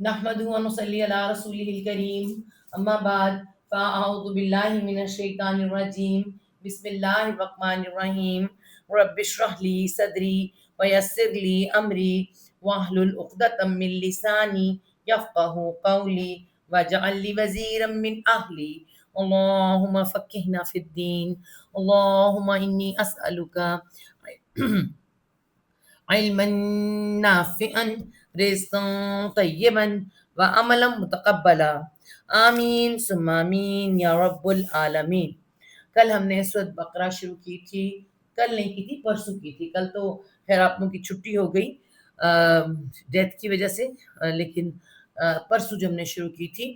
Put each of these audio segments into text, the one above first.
نحمده ونصلي على رسوله الكريم اما بعد فاعوذ بالله من الشيطان الرجيم بسم الله الرحمن الرحيم رب اشرح لي صدري ويسر لي امري واحلل عقدة من لساني يفقهوا قولي واجعل لي وزيرا من اهلي اللهم فقهنا في الدين اللهم اني اسالك علما نافعا رزقا طیبا وعملا متقبلا آمین ثم آمین یا رب العالمین۔ کل ہم نے سورۃ بقرہ شروع کی تھی، کل نہیں کی تھی، پرسوں کی تھی۔ کل تو خیر آپ لوگوں کی چھٹی ہو گئی ڈیتھ کی وجہ سے، لیکن پرسوں جو ہم نے شروع کی تھی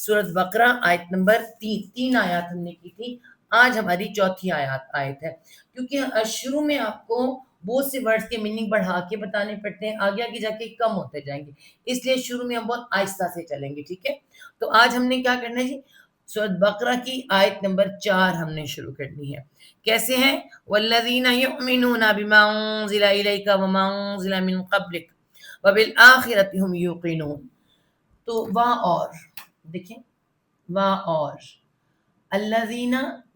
سورۃ بقرہ آیت نمبر 3 آیات ہم نے کی تھی۔ آج ہماری چوتھی آیت ہے، کیونکہ شروع میں آپ کو بہت سے ورڈز کے میننگ بڑھا کے بتانے پڑتے ہیں، آگے آگے جا کے کم ہوتے جائیں گے، اس لیے شروع میں ہم بہت آہستہ سے چلیں گے، ٹھیک ہے؟ تو آج ہم نے کیا کرنا ہے جی، سورۃ بقرہ کی آیت نمبر 4 ہم نے شروع کرنی ہے۔ کیسے ہیں؟ والذین یؤمنون بما انزل الیک وما انزل من قبلک وبالآخرۃ هم یوقنون۔ تو وہاں اور دیکھیں، وہاں اور الذین،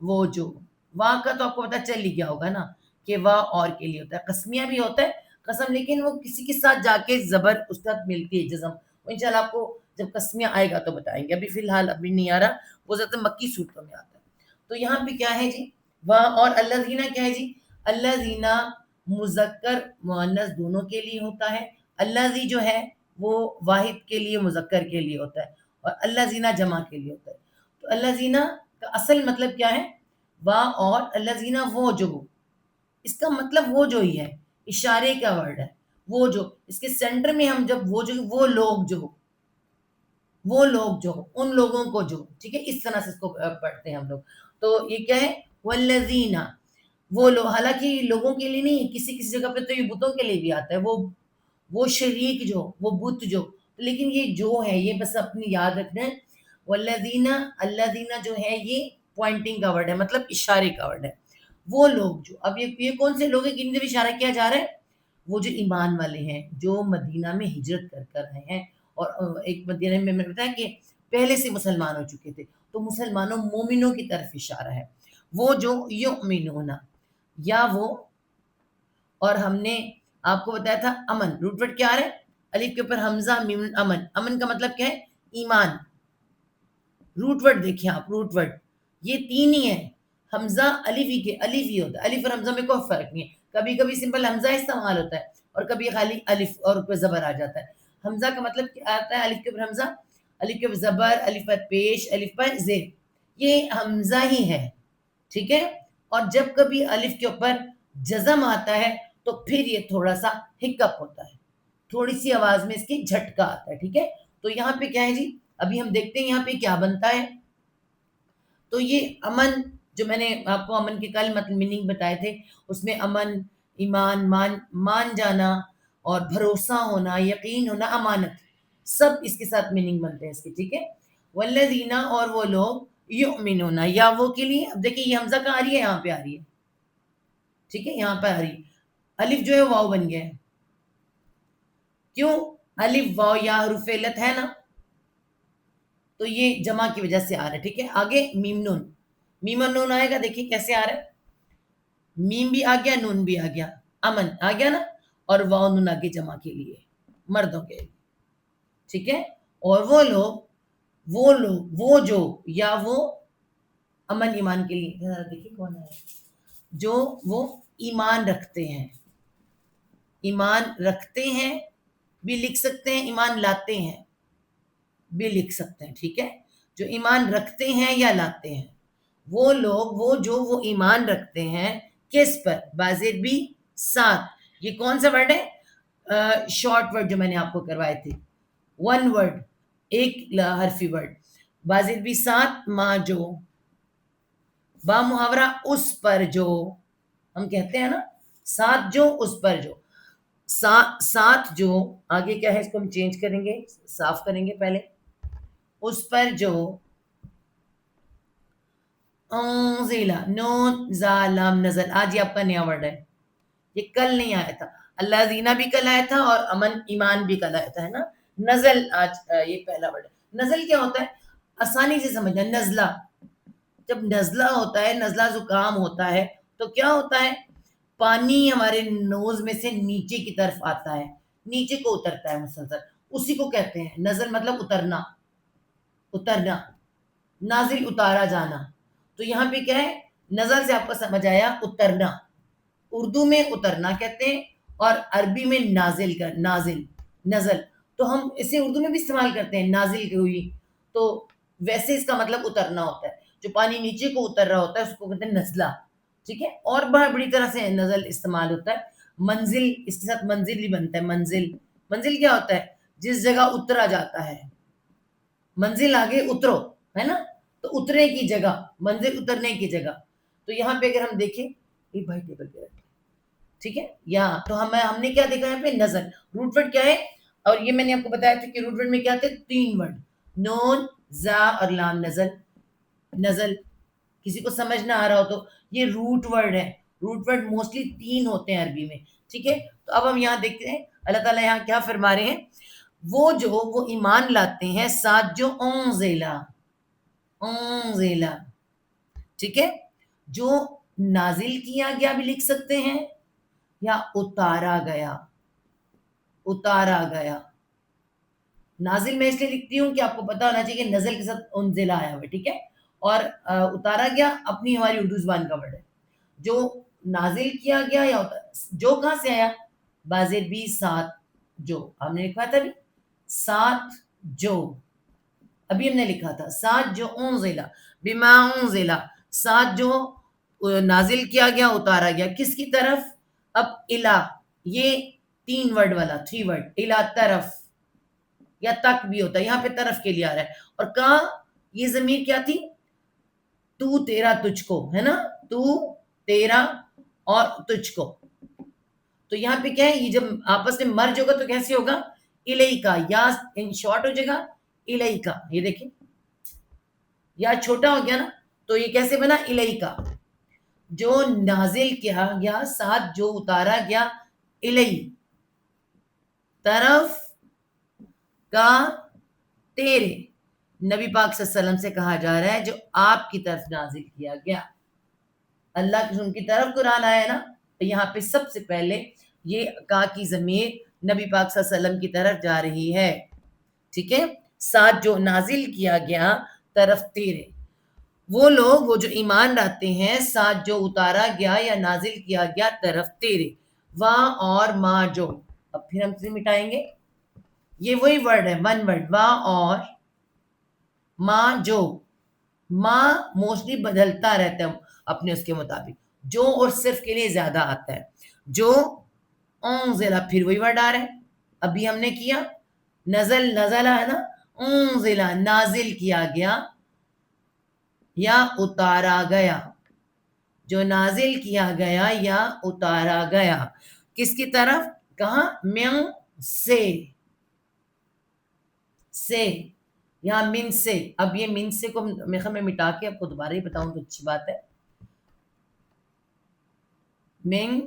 وہ جو، وہاں کا تو آپ کو پتہ چل ہی گیا ہوگا نا کہ واہ اور کے لیے ہوتا ہے، قسمیہ بھی ہوتا ہے قسم، لیکن وہ کسی کے ساتھ جا کے زبر اس وقت ملتی ہے جزم، وہ انشاءاللہ آپ کو جب قسمیہ آئے گا تو بتائیں گے، ابھی فی الحال ابھی نہیں آ رہا، وہ زیادہ مکی صورتوں میں آتا ہے۔ تو یہاں پہ کیا ہے جی، واہ اور الذین کیا ہے جی، الذین مذکر مؤنث دونوں کے لیے ہوتا ہے، الذی جو ہے وہ واحد کے لیے مذکر کے لیے ہوتا ہے، اور الذین جمع کے لیے ہوتا ہے۔ تو الذین کا اصل مطلب کیا ہے؟ واہ اور الذین، وہ جو، اس کا مطلب وہ جو ہی ہے، اشارے کا ورڈ ہے، وہ جو، اس کے سینٹر میں ہم جب وہ جو، وہ لوگ جو، وہ لوگ جو، ان لوگوں کو جو، ٹھیک ہے، اس طرح سے اس کو پڑھتے ہیں ہم لوگ۔ تو یہ کیا ہے؟ والذین، وہ لوگ، حالانکہ لوگوں کے لیے نہیں، کسی کسی جگہ پہ تو یہ بتوں کے لیے بھی آتا ہے، وہ شریک جو، وہ بت جو، لیکن یہ جو ہے یہ بس اپنی یاد رکھنا ہے۔ والذین، الذین جو ہے یہ پوائنٹنگ کا ورڈ ہے، مطلب اشارے کا ورڈ ہے، وہ لوگ جو۔ اب یہ کون سے لوگ ہیں جن سے اشارہ کیا جا رہا ہے؟ وہ جو ایمان والے ہیں، جو مدینہ میں ہجرت کر کر رہے ہیں، اور ایک مدینہ میں نے بتایا کہ پہلے سے مسلمان ہو چکے تھے، تو مسلمانوں مومنوں کی طرف اشارہ ہے، وہ جو یؤمنون، یا وہ، اور ہم نے آپ کو بتایا تھا امن، روٹ ورڈ کیا آ رہا ہے؟ الف کے اوپر حمزہ، میم، امن، امن کا مطلب کیا ہے؟ ایمان۔ روٹ ورڈ دیکھیں آپ، روٹ ورڈ یہ 3 ہی ہیں، حمزہ الف ہی کے، الف ہی ہوتا ہے، الف اور حمزہ میں کوئی فرق نہیں ہے، کبھی کبھی سمپل حمزہ استعمال ہوتا ہے اور کبھی خالی الف اور اوپر زبر آ جاتا ہے۔ حمزہ کا مطلب کیا آتا ہے؟ الف کے اوپر حمزہ، الف کے اوپر زبر، الف پر پیش، الف پر زیر، یہ حمزہ ہی ہے، ٹھیک ہے؟ اور جب کبھی الف کے اوپر جزم آتا ہے تو پھر یہ تھوڑا سا ہکپ ہوتا ہے، تھوڑی سی آواز میں اس کی جھٹکا آتا ہے، ٹھیک ہے؟ تو یہاں پہ کیا ہے جی، ابھی ہم دیکھتے ہیں یہاں پہ کیا بنتا ہے۔ تو یہ امن جو میں نے آپ کو امن کے کل مطلب میننگ بتائے تھے، اس میں امن، ایمان، مان جانا اور بھروسہ ہونا، یقین ہونا، امانت، سب اس کے ساتھ میننگ بنتے ہیں اس کے، ٹھیک ہے؟ والذین، اور وہ لوگ، یؤمنون، یا وہ کے لیے، اب دیکھیں یہ حمزہ کہاں آ رہی ہے؟ یہاں پہ آ رہی ہے، ٹھیک ہے، یہاں پہ آ رہی ہے، الف جو ہے واو بن گیا ہے، کیوں؟ الف واو یا حروف علت ہے نا، تو یہ جمع کی وجہ سے آ رہا ہے، ٹھیک ہے؟ آگے میم نون، میم اور نون آئے گا، دیکھیں کیسے آ رہا ہے، میم بھی آ گیا، نون بھی آ گیا، امن آ گیا نا، اور واو نون آگے جمع کے لیے، مردوں کے لیے، ٹھیک ہے؟ اور وہ لوگ، وہ جو، یا وہ، امن ایمان کے لیے، دیکھیں کون ہے، جو وہ ایمان رکھتے ہیں، ایمان رکھتے ہیں بھی لکھ سکتے ہیں، ایمان لاتے ہیں بھی لکھ سکتے ہیں، ٹھیک ہے؟ جو ایمان رکھتے ہیں یا لاتے ہیں، وہ لوگ، وہ جو، وہ ایمان رکھتے ہیں، کس پر؟ بازید بھی ساتھ، یہ کون سا ورڈ ہے؟ شارٹ ورڈ جو میں نے آپ کو کروائے تھے، 1 ورڈ، ایک حرفی ورڈ، بازید بھی ساتھ، ما جو، با محاورہ اس پر جو، ہم کہتے ہیں نا ساتھ جو، اس پر جو، ساتھ جو، آگے کیا ہے اس کو ہم چینج کریں گے، صاف کریں گے پہلے، اس پر جو، انزیلا، نون زالام نزل، آج یہ آپ کا نیا ورڈ ہے، یہ کل نہیں آیا تھا، اللہ زینہ بھی کل آیا تھا اور امن ایمان بھی کل آیا تھا، ہے نا؟ نزل آج یہ پہلا ورڈ ہے. نزل کیا ہوتا ہے؟ آسانی سے سمجھنا. نزلہ، جب نزلہ ہوتا ہے، نزلہ زکام ہوتا ہے تو کیا ہوتا ہے؟ پانی ہمارے نوز میں سے نیچے کی طرف آتا ہے، نیچے کو اترتا ہے مسلسل، اسی کو کہتے ہیں نزل. مطلب اترنا، اترنا، نازل اتارا جانا. تو یہاں پہ کیا ہے؟ نزل سے آپ کو سمجھ آیا اترنا. اردو میں اترنا کہتے ہیں اور عربی میں نازل کر، نازل، نزل. تو ہم اسے اردو میں بھی استعمال کرتے ہیں، نازل کی ہوئی. تو ویسے اس کا مطلب اترنا ہوتا ہے، جو پانی نیچے کو اتر رہا ہوتا ہے اس کو کہتے ہیں نزلہ. ٹھیک ہے. اور بڑا بڑی طرح سے نزل استعمال ہوتا ہے. منزل، اس کے ساتھ منزل بھی بنتا ہے. منزل، منزل کیا ہوتا ہے؟ جس جگہ اترا جاتا ہے. منزل آگے اترو، ہے نا؟ تو اترنے کی جگہ، منزل اترنے کی جگہ. تو یہاں پہ اگر ہم دیکھیں، یہ بھائی ٹیبل پہ رکھیں. ٹھیک ہے. یہاں تو ہم نے کیا دیکھا یہاں پہ؟ نزل. روٹ ورڈ کیا ہے؟ اور یہ میں نے آپ کو بتایا تھا کہ روٹ ورڈ میں کیا تھے؟ 3 ورڈ، نون، زا اور لام. نزل، نزل. کسی کو سمجھ نہ آ رہا ہو تو یہ روٹ ورڈ ہے. روٹ ورڈ موسٹلی 3 ہوتے ہیں عربی میں. ٹھیک ہے. تو اب ہم یہاں دیکھتے ہیں اللہ تعالیٰ یہاں کیا فرما رہے ہیں. وہ ایمان لاتے ہیں ساتھ جو انزلا، انزلا. ٹھیک ہے. جو نازل کیا گیا بھی لکھ سکتے ہیں یا اتارا گیا، اتارا گیا. نازل میں اس لیے لکھتی ہوں کہ آپ کو پتا ہونا چاہیے کہ نزل کے ساتھ انزلہ آیا ہوا ہے. ٹھیک ہے. اور اتارا گیا اپنی ہماری اردو زبان کا ورڈ ہے. جو نازل کیا گیا یا جو کہاں سے آیا؟ بازے بھی ساتھ جو ہم نے لکھا تھا ابھی، ساتھ جو ابھی ہم نے لکھا تھا، ساتھ جو انزلہ بما انزلہ، ساتھ جو نازل کیا گیا اتارا گیا. کس کی طرف؟ اب الا، یہ 3 ورڈ والا، 3 ورڈ. الا طرف یا تک بھی ہوتا ہے، یہاں پہ طرف کے لیے آ رہا ہے. اور کہاں یہ ضمیر کیا تھی؟ تو، تیرا، تجھ کو، ہے نا؟ تو، تیرا اور تجھ کو. تو یہاں پہ کیا ہے؟ یہ جب آپس میں مرج ہوگا تو کیسے ہوگا؟ الیکا، یا ان شارٹ ہو جائے گا الیکا. یہ دیکھیں یا چھوٹا ہو گیا نا، تو یہ کیسے بنا؟ الیکا. جو نازل کیا گیا ساتھ جو اتارا گیا، الی، طرف کا تیرے. نبی پاک صلی اللہ علیہ وسلم سے کہا جا رہا ہے جو آپ کی طرف نازل کیا گیا. اللہ کی ان کی طرف قرآن آیا ہے نا. تو یہاں پہ سب سے پہلے یہ کا کی ضمیر نبی پاک صلی اللہ علیہ وسلم کی طرف جا رہی ہے. ٹھیک ہے. ساتھ جو نازل کیا گیا طرف تیرے. وہ لوگ وہ جو ایمان لاتے ہیں ساتھ جو اتارا گیا یا نازل کیا گیا طرف تیرے. واں اور ماں جو. اب پھر ہم سے مٹائیں گے. یہ وہی ورڈ ہے، 1 ورڈ. واں اور ماں جو. ماں موسٹلی بدلتا رہتا ہے اپنے اس کے مطابق. جو اور صرف کے لیے زیادہ آتا ہے. جو انزلہ، پھر وہی ورڈ آ رہا ہے. ابھی ہم نے کیا نزل، نزلہ ہے نا. انزلہ، نازل کیا گیا یا اتارا گیا. جو نازل کیا گیا یا اتارا گیا. کس کی طرف؟ کہاں؟ من سے، سے، یہاں من سے. اب یہ من سے کو میں مٹا کے آپ کو دوبارہ ہی بتاؤں تو اچھی بات ہے. من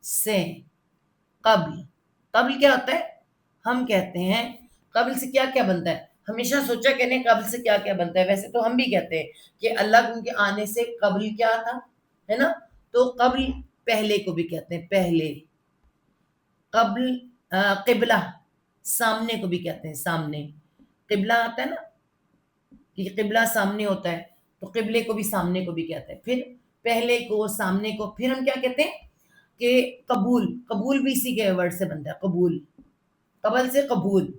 سے، قبل. قبل کیا ہوتا ہے؟ ہم کہتے ہیں قبل سے کیا کیا بنتا ہے. ہمیشہ سوچا کہ نہیں قبل سے کیا کیا بنتا ہے. ویسے تو ہم بھی کہتے ہیں کہ اللہ ان کے آنے سے قبل کیا تھا، ہے نا. تو قبل پہلے کو بھی کہتے ہیں، پہلے. قبل قبلہ، سامنے کو بھی کہتے ہیں، سامنے. قبلہ آتا ہے نا کہ قبلہ سامنے ہوتا ہے، تو قبلے کو بھی سامنے کو بھی کہتے ہیں. پھر پہلے کو، سامنے کو. پھر ہم کیا کہتے ہیں کہ قبول. قبول بھی اسی کے ورڈ سے بنتا ہے، قبول. قبل سے قبول.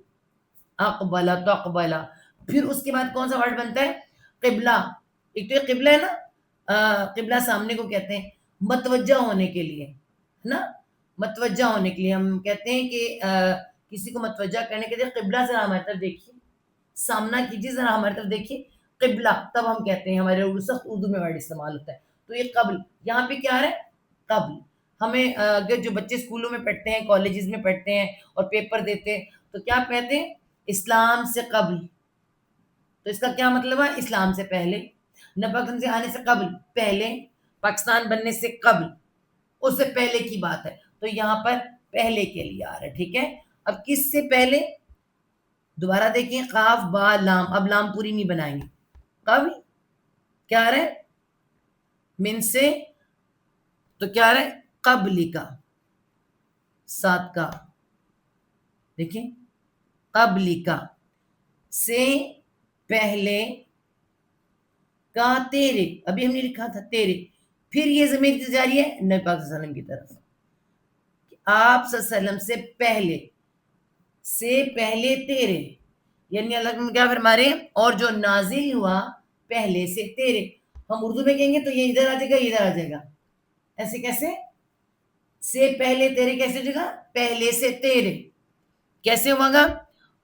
اقبلہ تو اقبلہ. پھر اس کے بعد کون سا ورڈ بنتا ہے؟ قبلہ. ایک تو یہ قبلہ ہے نا، قبلہ سامنے کو کہتے ہیں متوجہ ہونے کے لیے، ہے نا. متوجہ ہونے کے لیے ہم کہتے ہیں کہ کسی کو متوجہ کرنے کے لیے قبلہ سے ہماری طرف دیکھیے، سامنا کیجیے، ذرا ہماری طرف دیکھیے، قبلہ. تب ہم کہتے ہیں، ہمارے سخت اردو میں ورڈ استعمال ہوتا ہے. تو یہ قبل. یہاں پہ کیا آ رہا ہے؟ قبل. ہمیں اگر جو بچے اسکولوں میں پڑھتے ہیں، کالجز میں پڑھتے ہیں اور پیپر دیتے ہیں تو کیا کہتے ہیں؟ اسلام سے قبل. تو اس کا کیا مطلب ہے؟ اسلام سے پہلے. نبی پاک سے آنے سے قبل، پہلے. پاکستان بننے سے قبل، اس سے پہلے کی بات ہے. تو یہاں پر پہلے کے لیے آ رہا ہے. ٹھیک ہے. اب کس سے پہلے؟ دوبارہ دیکھیں، قاف با لام، اب لام پوری نہیں بنائیں گے. قبل کیا آ رہا ہے؟ من سے، تو کیا آ رہا ہے؟ قبل کا، سات کا، دیکھیں قبل کا سے پہلے کا تیرے، ابھی ہم نے لکھا تھا تیرے، پھر یہ ضمیر کی جا رہی ہے نبی پاک صلی اللہ علیہ وسلم کی طرف. آپ صلی اللہ علیہ وسلم سے پہلے تیرے، یعنی اللہ کیا فرما رہے ہیں؟ اور جو نازل ہوا پہلے سے تیرے. ہم اردو میں کہیں گے تو یہ ادھر آ جائے گا، یہ ادھر آ جائے گا. ایسے کیسے؟ سے پہلے تیرے کیسے ہو جائے گا؟ پہلے سے تیرے. کیسے ہوا گا؟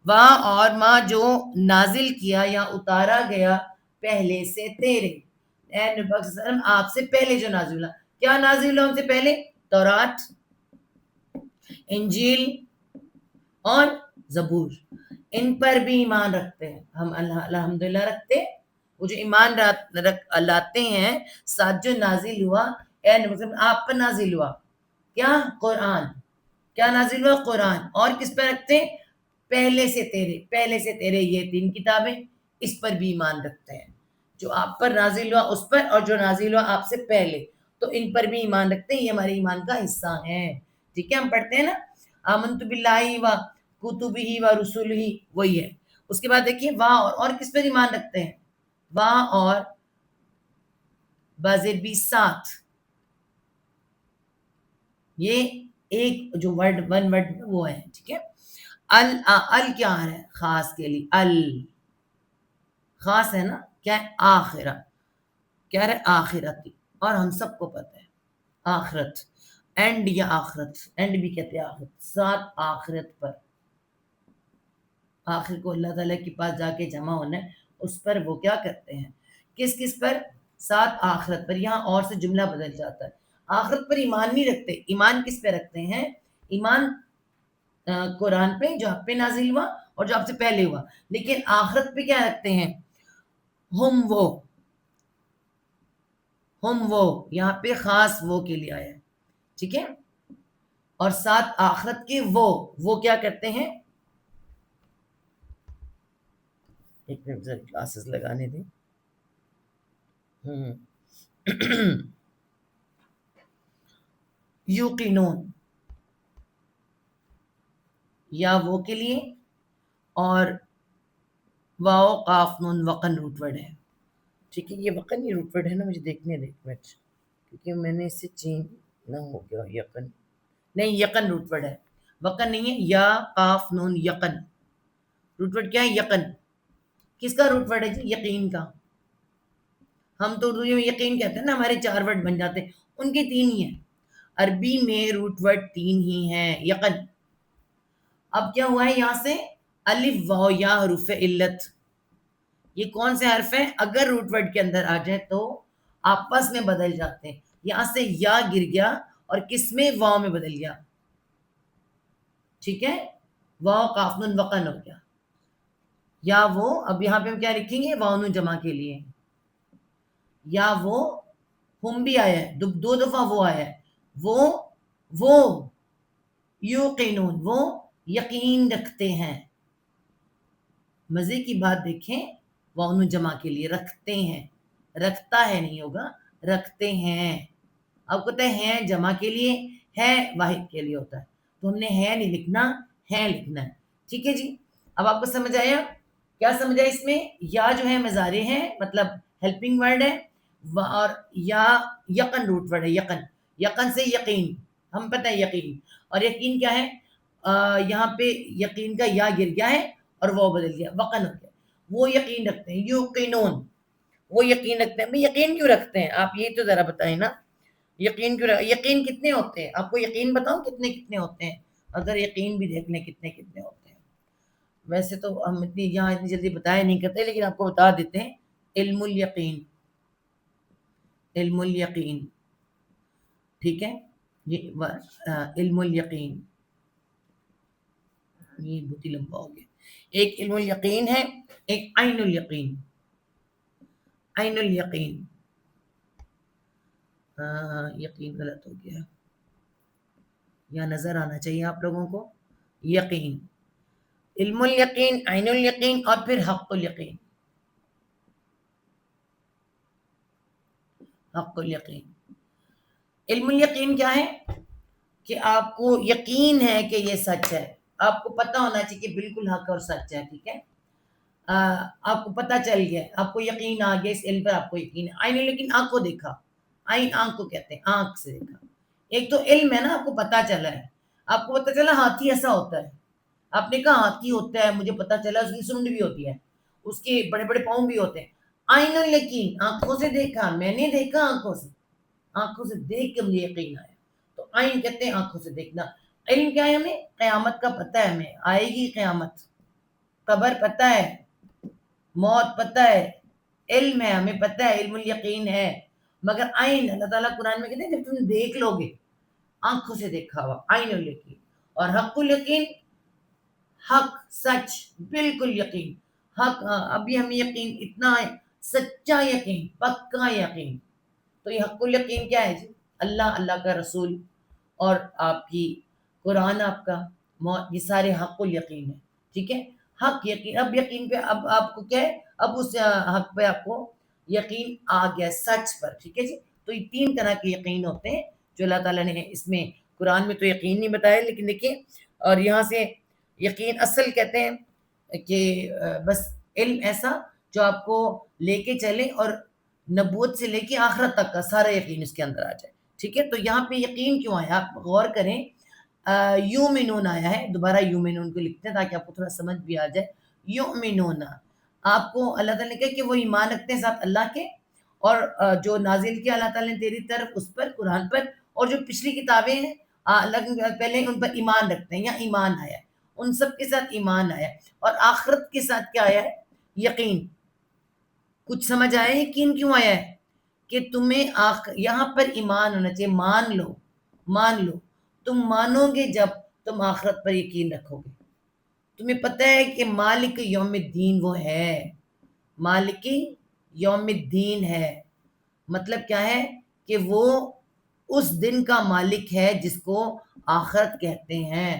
وہاں اور ماں جو نازل کیا یا اتارا گیا پہلے سے تیرے. اے نبی پاک صلی اللہ علیہ وسلم، آپ سے پہلے جو نازل ہوا، کیا نازل ہوا ان سے پہلے؟ تورات، انجیل اور زبور. ان پر بھی ایمان رکھتے ہیں ہم، الحمدللہ رکھتے. وہ جو ایمان لاتے ہیں ساتھ جو نازل ہوا، اے نبی صلی اللہ علیہ وسلم آپ پر نازل ہوا کیا؟ قرآن. کیا نازل ہوا؟ قرآن. اور کس پہ رکھتے ہیں؟ پہلے سے تیرے. پہلے سے تیرے یہ 3 کتابیں، اس پر بھی ایمان رکھتے ہیں. جو آپ پر نازل ہوا اس پر، اور جو نازل ہوا آپ سے پہلے، تو ان پر بھی ایمان رکھتے ہیں. یہ ہمارے ایمان کا حصہ ہے. ٹھیک ہے، ہم پڑھتے ہیں نا آمنت باللہ و کتبہ و رسلہ، وہی ہے. اس کے بعد دیکھیے واں اور کس پر ایمان رکھتے ہیں؟ واں اور بازے بھی ساتھ. یہ ایک جو ورڈ، ون ورڈ وہ ہے. ٹھیک ہے، ال کیا آ رہا ہے؟ خاص کے لیے. ال خاص ہے نا، کیا ہے؟ آخرہ. کیا ہے؟ آخرت. اور ہم سب کو پتہ ہے آخرت، اینڈ یا آخرت، اینڈ بھی کہتے ہیں آخرت. ساتھ آخرت پر، آخر کو اللہ تعالیٰ کے پاس جا کے جمع ہونا ہے، اس پر وہ کیا کرتے ہیں؟ کس کس پر؟ ساتھ آخرت پر. یہاں اور سے جملہ بدل جاتا ہے. آخرت پر ایمان نہیں رکھتے. ایمان کس پہ رکھتے ہیں؟ ایمان قرآن پہ جو آپ پہ نازل ہوا اور جو آپ سے پہلے ہوا. لیکن آخرت پہ کیا رکھتے ہیں؟ ہم وہ یہاں پہ خاص وہ کے لیے آیا ہے. ٹھیک ہے، اور ساتھ آخرت کے وہ کیا کرتے ہیں؟ ایک منٹ ذرا کلاسز لگانے دیں. یوقنون، یا وہ کے لیے، اور واو قاف نون وقن روٹ ورڈ ہے. ٹھیک ہے، یہ وقن ہی روٹ ورڈ ہے نا، مجھے دیکھنے دے ایک منٹ، کیونکہ میں نے اسے چینج نہ ہو گیا. یقن نہیں، یقن روٹ ورڈ ہے، وقن نہیں ہے. یا قاف نون یقن روٹ ورڈ کیا ہے؟ یقن. کس کا روٹ ورڈ ہے جی؟ یقین کا. ہم تو اردو میں یقین کہتے ہیں نا، ہمارے 4 ورڈ بن جاتے ہیں، ان کے 3 ہی ہیں. عربی میں روٹ ورڈ 3 ہی ہیں. یقن. اب کیا ہوا ہے یہاں سے؟ الف واو یا حروف علت. یہ کون سے حرف ہیں؟ اگر روٹ ورڈ کے اندر آ جائے تو آپس میں بدل جاتے ہیں. یہاں سے یا گر گیا اور کس میں؟ واو میں بدل گیا. ٹھیک ہے، واو قاف نون وقن ہو گیا. یا وہ، اب یہاں پہ ہم کیا لکھیں گے؟ واو نون جمع کے لیے. یا وہ، ہم بھی آیا ہے، 2 دفعہ وہ آیا ہے. وہ یوقنون، وہ یقین رکھتے ہیں. مزے کی بات دیکھیں، واو نون جمع کے لیے رکھتے ہیں. رکھتا ہے نہیں ہوگا، رکھتے ہیں. اب کہتے ہیں جمع کے لیے، ہے واحد کے لیے ہوتا ہے، تو ہم نے ہے نہیں لکھنا، ہے لکھنا ہے. ٹھیک ہے جی، اب آپ کو سمجھ آیا؟ کیا سمجھ آیا اس میں؟ یا جو ہے مضارع ہے، مطلب ہیلپنگ ورڈ ہے، اور یا یقن روٹ ورڈ ہے. یقن، یقن سے یقین، ہم پتہ ہے یقین. اور یقین کیا ہے؟ یہاں پہ یقین کا یا گر گیا ہے اور وہ بدل گیا، وقن ہو گیا. وہ یقین رکھتے ہیں. یوقنون، وہ یقین رکھتے ہیں. بھئی یقین کیوں رکھتے ہیں آپ؟ یہ تو ذرا بتائیں نا. یقین کیوں یقین کتنے ہوتے ہیں؟ آپ کو یقین بتاؤں کتنے کتنے ہوتے ہیں؟ اگر یقین بھی دیکھ لیں کتنے کتنے ہوتے ہیں. ویسے تو ہم یہاں اتنی جلدی بتایا نہیں کرتے، لیکن آپ کو بتا دیتے ہیں. علم الیقین، علم الیقین. ٹھیک ہے، یہ علم الیقین، یہ بہت ہی لمبا ہو گیا. ایک علم الیقین ہے، ایک عین الیقین. عین الیقین، یقین غلط ہو گیا، یا نظر آنا چاہیے آپ لوگوں کو. یقین، علم الیقین، عین الیقین، اور پھر حق الیقین. حق الیقین، علم الیقین کیا ہے؟ کہ آپ کو یقین ہے کہ یہ سچ ہے. آپ کو پتہ ہونا چاہیے کہ بالکل حق اور سچ ہے. ٹھیک ہے، آپ کو پتہ چل گیا، آپ کو یقین آ گیا، اس علم پر آپ کو یقین ہے. عین لیکن آنکھ کو دیکھا، عین آنکھ کو کہتے ہیں، آنکھ سے دیکھا. ایک تو علم ہے نا، آپ کو پتہ چلا ہے، آپ کو پتہ چلا ہاتھی ایسا ہوتا ہے، آپ نے کہا ہاتھی ہوتا ہے، مجھے پتہ چلا اس کی سونڈ بھی ہوتی ہے، اس کے بڑے بڑے پاؤں بھی ہوتے ہیں. عین لیکن آنکھوں سے دیکھا، میں نے دیکھا آنکھوں سے، آنکھوں سے دیکھ کے مجھے یقین آیا. تو عین کہتے ہیں آنکھوں سے دیکھنا. علم کیا ہے؟ ہمیں قیامت کا پتہ ہے، ہمیں آئے گی قیامت، قبر پتہ ہے، موت پتہ ہے، علم ہے، ہمیں پتہ ہے، علم الیقین ہے. مگر عین اللہ تعالیٰ قرآن میں کہتے ہیں جب تم دیکھ لو گے، آنکھوں سے دیکھا ہوا، عین الیقین. اور حق الیقین، حق سچ، بالکل یقین. حق ابھی ہمیں یقین اتنا ہے، سچا یقین، پکا یقین. تو یہ حق الیقین کیا ہے جی؟ اللہ، اللہ کا رسول، اور آپ کی قرآن، آپ کا یہ سارے حق الیقین ہے. ٹھیک ہے، حق یقین. اب یقین پہ اب آپ کو کیا ہے؟ اب اس حق پہ آپ کو یقین آ گیا، سچ پر. ٹھیک ہے جی. تو یہ تین طرح کے یقین ہوتے ہیں جو اللہ تعالیٰ نے اس میں قرآن میں تو یقین نہیں بتایا، لیکن دیکھیں، اور یہاں سے یقین اصل کہتے ہیں کہ بس علم ایسا جو آپ کو لے کے چلے اور نبوت سے لے کے آخرت تک کا سارا یقین اس کے اندر آ جائے. ٹھیک ہے، تو یہاں پہ یقین کیوں آیا؟ آپ غور کریں، یومنون آیا ہے، دوبارہ یومنون کو لکھتے ہیں تاکہ آپ کو تھوڑا سمجھ بھی آ جائے. یؤمنون، آپ کو اللہ تعالیٰ نے کہا کہ وہ ایمان رکھتے ہیں ساتھ اللہ کے، اور جو نازل کیا اللہ تعالیٰ نے تیری طرف اس پر، قرآن پر، اور جو پچھلی کتابیں ہیں اللہ کے پہلے ان پر ایمان رکھتے ہیں، یا ایمان آیا ہے، ان سب کے ساتھ ایمان آیا ہے. اور آخرت کے ساتھ کیا آیا ہے؟ یقین. کچھ سمجھ آیا یقین کیوں آیا ہے؟ کہ تمہیں یہاں پر ایمان ہونا چاہیے، مان لو، مان لو. تم مانو گے جب تم آخرت پر یقین رکھو گے. تمہیں پتہ ہے کہ مالک یوم الدین وہ ہے، مالک یوم الدین ہے. مطلب کیا ہے؟ کہ وہ اس دن کا مالک ہے جس کو آخرت کہتے ہیں.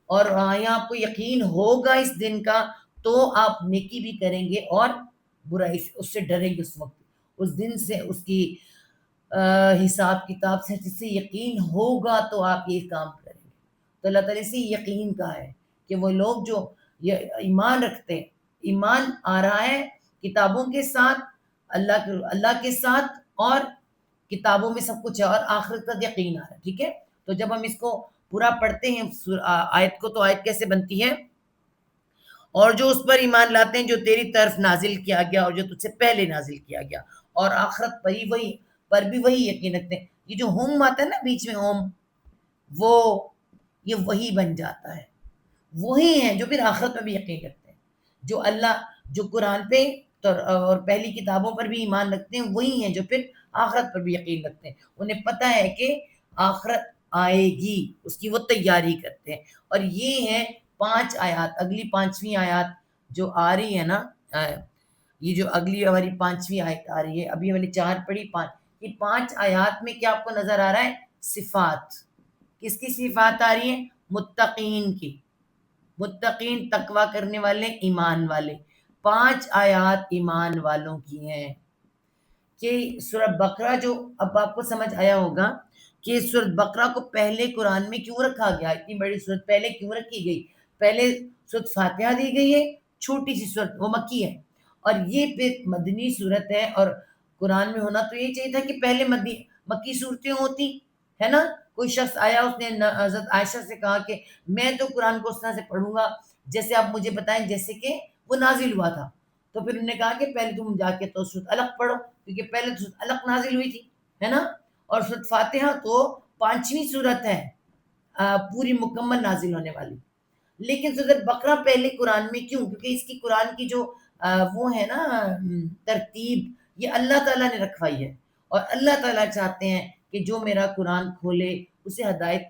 اور یہاں آپ کو یقین ہوگا اس دن کا، تو آپ نیکی بھی کریں گے اور برائی سے، اس سے ڈریں گے. اس وقت، اس دن سے، اس کی حساب کتاب سے، جس سے یقین ہوگا تو آپ یہ کام کریں گے. تو اللہ تعالیٰ سے یقین کا ہے کہ وہ لوگ جو ایمان رکھتے ہیں، ایمان آ رہا ہے کتابوں کے ساتھ، اللہ کے ساتھ، اور کتابوں میں سب کچھ ہے، اور آخرت کا یقین آ رہا ہے. ٹھیک ہے، تو جب ہم اس کو پورا پڑھتے ہیں آیت کو، تو آیت کیسے بنتی ہے؟ اور جو اس پر ایمان لاتے ہیں جو تیری طرف نازل کیا گیا اور جو تجھ سے پہلے نازل کیا گیا، اور آخرت پر بھی وہی یقین رکھتے ہیں. یہ جو ہوم آتا ہے نا بیچ میں، ہوم، وہ یہ وہی بن جاتا ہے. وہی ہیں جو پھر آخرت میں بھی یقین رکھتے ہیں. جو اللہ، جو قرآن پہ اور پہلی کتابوں پر بھی ایمان رکھتے ہیں، وہی ہیں جو پھر آخرت پر بھی یقین رکھتے ہیں. انہیں پتہ ہے کہ آخرت آئے گی، اس کی وہ تیاری کرتے ہیں. اور یہ ہیں 5 آیات، اگلی 5ویں آیات جو آ رہی ہے نا، یہ جو اگلی ہماری 5ویں آیت آ رہی ہے، ابھی ہم نے 4 پڑھی، 5. یہ 5 آیات میں کیا آپ کو نظر آ رہا ہے؟ صفات. کس کی صفات آ رہی ہیں؟ متقین کی. متقین تقوی کرنے والے، ایمان والے. 5 آیات ایمان والوں کی ہیں. کہ سورہ بقرہ جو، اب آپ کو سمجھ آیا ہوگا کہ سورہ بقرہ کو پہلے قرآن میں کیوں رکھا گیا، اتنی بڑی سورت پہلے کیوں رکھی گئی؟ پہلے سورت فاتحہ دی گئی ہے، چھوٹی سی سورت، وہ مکی ہے، اور یہ پھر مدنی سورت ہے. اور قرآن میں ہونا تو یہ چاہیے تھا کہ پہلے مکی صورتیں ہوتی ہے نا. کوئی شخص آیا، اس نے حضرت عائشہ سے کہا کہ میں تو قرآن کو اس طرح سے پڑھوں گا جیسے آپ مجھے بتائیں جیسے کہ وہ نازل ہوا تھا. تو پھر انہوں نے کہا کہ پہلے تم جا کے تو سورت الگ پڑھو، کیونکہ پہلے تو سورت الگ نازل ہوئی تھی، ہے نا. اور سورت فاتحہ تو 5ویں سورت ہے پوری مکمل نازل ہونے والی. لیکن سورت بقرہ پہلے قرآن میں کیوں؟ کیونکہ اس کی قرآن کی جو وہ ہے نا ترتیب، یہ اللہ تعالیٰ نے رکھوائی ہے. اور اللہ تعالیٰ چاہتے ہیں کہ جو میرا قرآن کھولے اسے ہدایت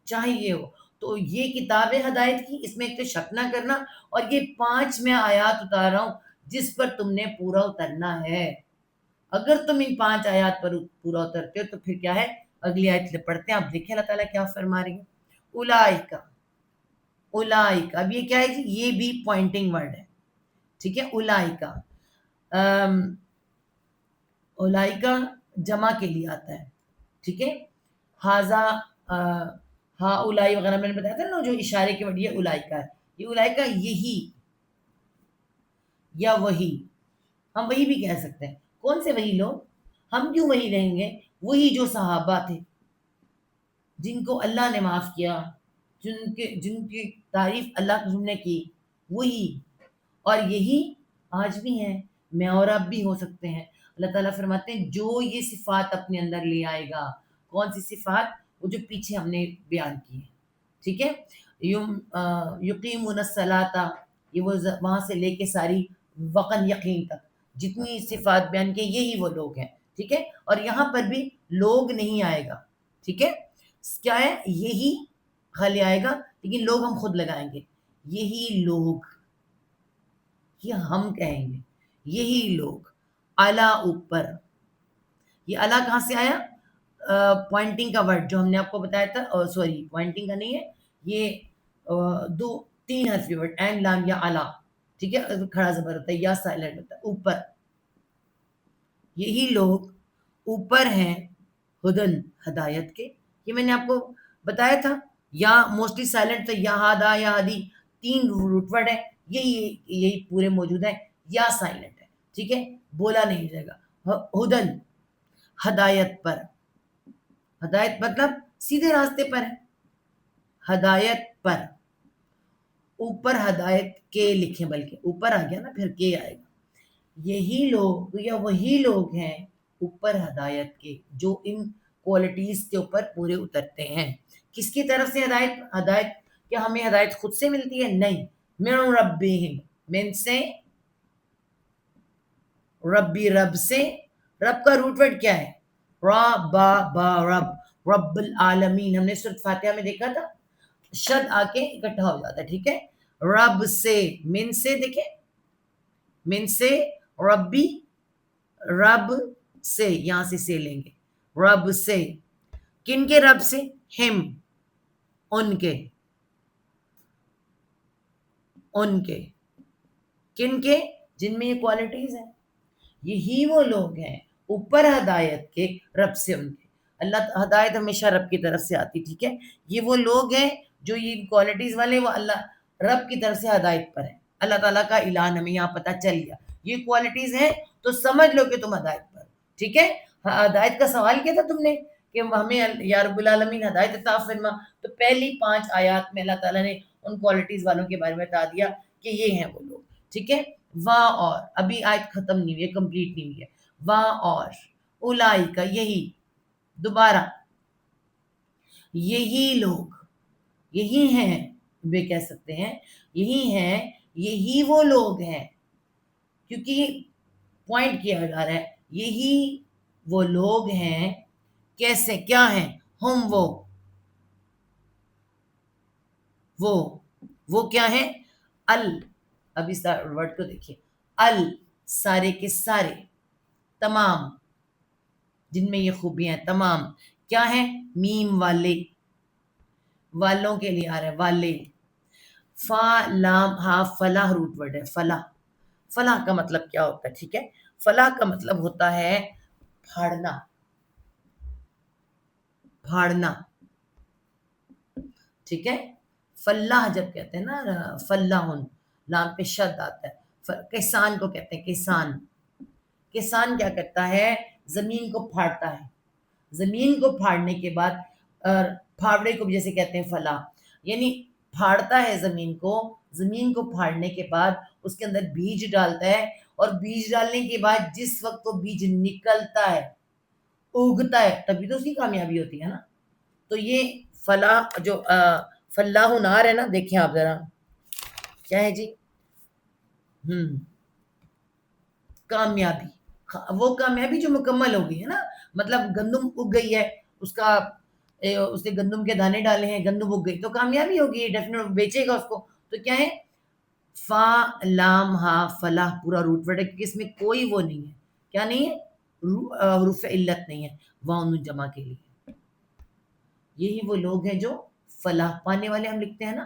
چاہیے ہو. تو یہ کتاب ہے ہدایت کی، اس میں ایک تو شک نہ کرنا. اور یہ 5 میں آیات اتار رہا ہوں جس پر تم نے پورا اترنا ہے. اگر تم ان 5 آیات پر پورا اترتے ہو تو پھر کیا ہے؟ اگلی آیت سے پڑھتے ہیں، آپ دیکھیں اللہ تعالیٰ کیا فرما رہی ہے. اولئک، اولائکا، اب یہ کیا ہے جی؟ یہ بھی پوائنٹنگ ورڈ ہے، ٹھیک ہے. اولائکا، اولائکا جمع کے لیے آتا ہے، ٹھیک ہے. ہاذا، ہا اولائی وغیرہ میں نے بتایا تھا نا جو اشارے کے ورڈ، یہ اولائکا ہے. یہ اولائکا یہی یا وہی، ہم وہی بھی کہہ سکتے ہیں. کون سے وہی لوگ؟ ہم کیوں وہی رہیں گے؟ وہی جو صحابہ تھے جن کو اللہ نے معاف کیا، جن کی تعریف اللہ کے نے کی، وہی. اور یہی آج بھی ہیں، میں اور آپ بھی ہو سکتے ہیں. اللہ تعالیٰ فرماتے ہیں جو یہ صفات اپنے اندر لے آئے گا. کون سی صفات؟ وہ جو پیچھے ہم نے بیان کی ہے، ٹھیک ہے. یقیمون الصلاۃ، یہ وہ وہاں سے لے کے ساری وقن یقین تک جتنی صفات بیان کی یہی وہ لوگ ہیں، ٹھیک ہے. اور یہاں پر بھی لوگ نہیں آئے گا، ٹھیک ہے. کیا ہے؟ یہی خالی آئے گا، لیکن لوگ ہم خود لگائیں گے. یہی لوگ، یہ ہم کہیں گے یہی لوگ. اعلیٰ، اوپر. یہ اعلیٰ کہاں سے آیا؟ پوائنٹنگ کا ورڈ جو ہم نے آپ کو بتایا تھا، سوری پوائنٹنگ کا نہیں ہے یہ، دو تین حرفی ورڈ، این لام یا اعلیٰ، ٹھیک ہے. کھڑا زبر ہوتا ہے یا سائلنٹ ہوتا ہے، اوپر. یہی لوگ اوپر ہیں ہدن، ہدایت کے. یہ میں نے آپ کو بتایا تھا. یا موسٹلی سائلنٹ تھا، یا ہادا یا ہادی، تین روٹ ورڈ ہیں، یہی پورے موجود ہیں. یا سائلنٹ ہے، ٹھیک ہے، بولا نہیں جائے گا. ہدن، ہدایت پر. ہدایت مطلب سیدھے راستے پر ہے، ہدایت پر. اوپر ہدایت کے لکھیں، بلکہ اوپر آ گیا نا پھر کے آئے گا. یہی لوگ یا وہی لوگ ہیں اوپر ہدایت کے جو ان کوالٹیز کے اوپر پورے اترتے ہیں. کس کی طرف سے ہدایت؟ ہدایت کیا ہمیں ہدایت خود سے ملتی ہے؟ نہیں. من ربہم، من سے، ربی رب سے. رب کا روٹ ورڈ کیا ہے؟ را با با رب، رب العالمین. ہم نے سورۃ فاتحہ میں دیکھا تھا شد آ کے اکٹھا ہو جاتا ہے، ٹھیک ہے. رب سے، من سے، دیکھیں من سے، ربی، رب سے، یہاں سے لیں گے. رب سے، کن کے رب سے؟ ہم، ان کے. ان کے، کن کے؟ جن میں یہ کوالٹیز ہیں. یہی وہ لوگ ہیں اوپر ہدایت کے، رب سے ان کے. اللہ ہدایت ہمیشہ رب کی طرف سے آتی، ٹھیک ہے. یہ وہ لوگ ہیں جو یہ کوالٹیز والے، وہ اللہ رب کی طرف سے ہدایت پر ہیں. اللہ تعالیٰ کا اعلان ہمیں یہاں پتہ چل گیا. یہ کوالٹیز ہیں تو سمجھ لو کہ تم ہدایت پر، ٹھیک ہے. ہدایت کا سوال کیا تھا تم نے کہ ہمیں یا رب العالمین ہدایت عطا فرما، تو پہلی 5 آیات میں اللہ تعالیٰ نے ان کوالٹیز والوں کے بارے میں بتا دیا کہ یہ ہیں وہ لوگ، ٹھیک ہے. واں اور، ابھی آیت ختم نہیں ہوئی ہے، کمپلیٹ نہیں ہوئی ہے. واں اور، اولائی کا، یہی، دوبارہ یہی لوگ، یہی ہیں، وہ کہہ سکتے ہیں یہی ہیں، یہی وہ لوگ ہیں، کیونکہ پوائنٹ کیا جا رہا ہے یہی وہ لوگ ہیں. کیسے؟ کیا ہیں؟ ہم وہ کیا ہیں؟ اب اس ورڈ کو دیکھیے، سارے کے سارے، تمام، جن میں یہ خوبیاں ہیں، تمام کیا ہیں؟ میم والے، والوں کے لیے آ رہا ہے، والے. فا لام ہا، فلاح روٹ ورڈ ہے. فلاح، فلاح کا مطلب کیا ہوتا ہے؟ ٹھیک ہے، فلاح کا مطلب ہوتا ہے پھاڑنا، پھاڑنا، ٹھیک ہے. فلاح جب کہتے ہیں نا، فلاح، لام پہ شد آتا ہے. کسان کو کہتے ہیں کسان. کسان کیا کرتا ہے؟ زمین کو پھاڑتا ہے. زمین کو پھاڑنے کے بعد، پھاوڑے کو بھی جیسے کہتے ہیں فلاح، یعنی پھاڑتا ہے زمین کو. زمین کو پھاڑنے کے بعد اس کے اندر بیج ڈالتا ہے، اور بیج ڈالنے کے بعد جس وقت وہ بیج نکلتا ہے، اگتا ہے، تبھی تو اس کی کامیابی ہوتی ہے نا. تو یہ فلاح جو فلاح نار ہے نا، دیکھیں آپ ذرا کیا ہے جی؟ کامیابی، وہ کامیابی جو مکمل ہو گئی ہے نا. مطلب گندم اگ گئی ہے، اس نے گندم کے دانے ڈالے ہیں، گندم اگ گئی تو کامیابی ہوگی، ڈیفینیٹ بیچے گا اس کو. تو کیا ہے؟ فا لام ہا فلاح پورا روٹ ورڈ ہے، کیونکہ اس میں کوئی وہ نہیں ہے، کیا نہیں ہے؟ حروف علت نہیں ہے، واؤن جمع کے لیے. یہی وہ لوگ ہیں جو فلاح پانے والے، ہم لکھتے ہیں نا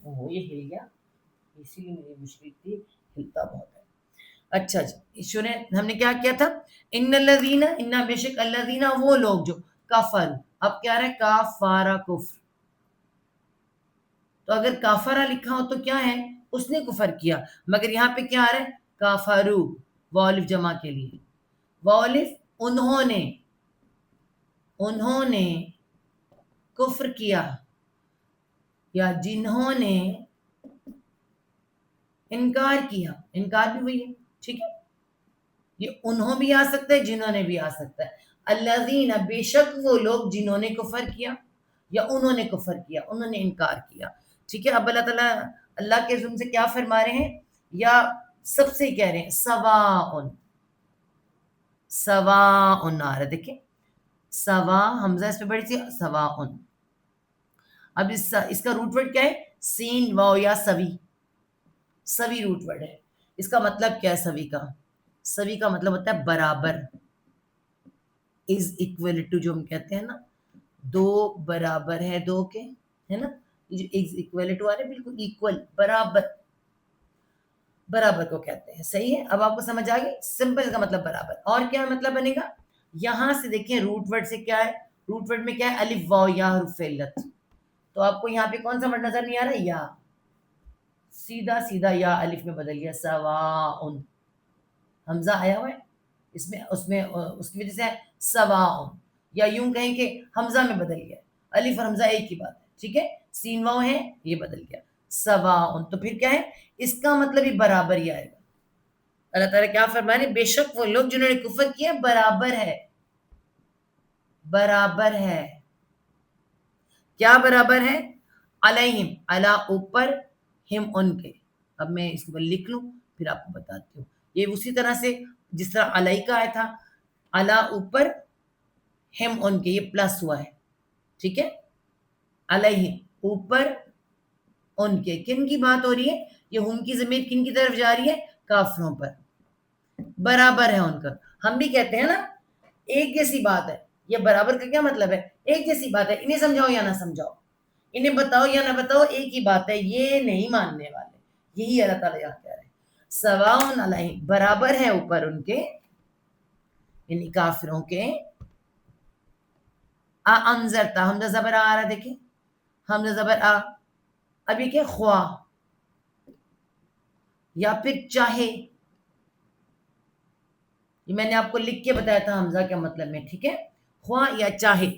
وہ یہ ہل گیا، اسی لیے میری مشکل تھی، ہلتا بہت ہے. اچھا جی سنیں ہم نے کیا کیا تھا، ان الذین ان بے شک الذین وہ لوگ جو کفر، اب کیا رہے کافارا کفر، تو اگر کافرا لکھا ہو تو کیا ہے اس نے کفر کیا، مگر یہاں پہ کیا آ رہا ہے کافرو، والف جمع کے لیے، والف انہوں نے کفر کیا یا جنہوں نے انکار کیا، انکار بھی وہی ہے ٹھیک ہے، یہ انہوں بھی آ سکتا ہے جنہوں نے بھی آ سکتا ہے، الذین بے شک وہ لوگ جنہوں نے کفر کیا یا انہوں نے کفر کیا، انہوں نے انکار کیا ٹھیک ہے. اب اللہ تعالیٰ اللہ کے ظلم سے کیا فرما رہے ہیں، یا سب سے کہہ رہے ہیں سواء، سواء آ رہا ہے دیکھیں، سوا حمزہ اس پہ بڑی سی سواء، اب اس کا روٹ ورڈ کیا ہے سین واو یا سوی، سوی روٹ ورڈ ہے. اس کا مطلب کیا ہے سوی کا، سوی کا مطلب ہوتا ہے برابر، از اکول ٹو جو ہم کہتے ہیں نا، دو برابر ہے دو کے، ہے نا، یہ جو از اکول ٹو آ رہے بالکل ایکول، برابر، برابر کو کہتے ہیں. صحیح ہے، اب آپ کو سمجھ آ گئی، سمپل کا مطلب برابر. اور کیا مطلب بنے گا، یہاں سے دیکھیں روٹ ورڈ سے کیا ہے، روٹ ورڈ میں کیا ہے الف واو یا حرف علت، تو آپ کو یہاں پہ کون سا ورڈ نظر نہیں آ رہا، یا، سیدھا سیدھا یا الف میں بدل گیا سواء، حمزہ آیا ہوا ہے اس کی وجہ سے سواء، یا یوں کہیں کہ حمزہ میں بدل گیا، الف اور حمزہ ایک ہی بات ہے ٹھیک ہے، سین واو ہے یہ بدل گیا سواء، تو پھر کیا ہے اس کا مطلب ہی برابر ہی آئے گا. اللہ تعالیٰ کیا فرما رہے ہیں، بے شک وہ لوگ جنہوں نے کفر کیا برابر ہے، برابر ہے، کیا برابر ہے، علیہم علی اوپر، ہم ان کے، اب میں اس کو لکھ لوں پھر آپ کو بتاتی ہوں، یہ اسی طرح سے جس طرح علیہ کا آیا تھا، علی اوپر، ہم ان کے، یہ پلس ہوا ہے ٹھیک ہے، علیہم اوپر، ان کے، کن کی بات ہو رہی ہے، یہ ہم کی ضمیر کن کی طرف جا رہی ہے، کافروں پر، برابر ہے ان کا. ہم بھی کہتے ہیں نا ایک جیسی بات ہے، یہ برابر کا کیا مطلب ہے، ایک جیسی بات ہے، انہیں سمجھاؤ یا نہ سمجھاؤ، انہیں بتاؤ یا نہ بتاؤ ایک ہی بات ہے، یہ نہیں ماننے والے، یہی اللہ تعالیٰ یہاں کہہ رہے ہیں سواء علیہم، برابر ہے اوپر ان کے، یعنی کافروں کے، انذرتا، حمزہ زبر آ رہا ہے دیکھیں، حمزہ زبر آ، اب یہ کہ خواہ یا پھر چاہے، یہ میں نے آپ کو لکھ کے بتایا تھا حمزہ کے مطلب میں ٹھیک ہے، خواہ یا چاہے،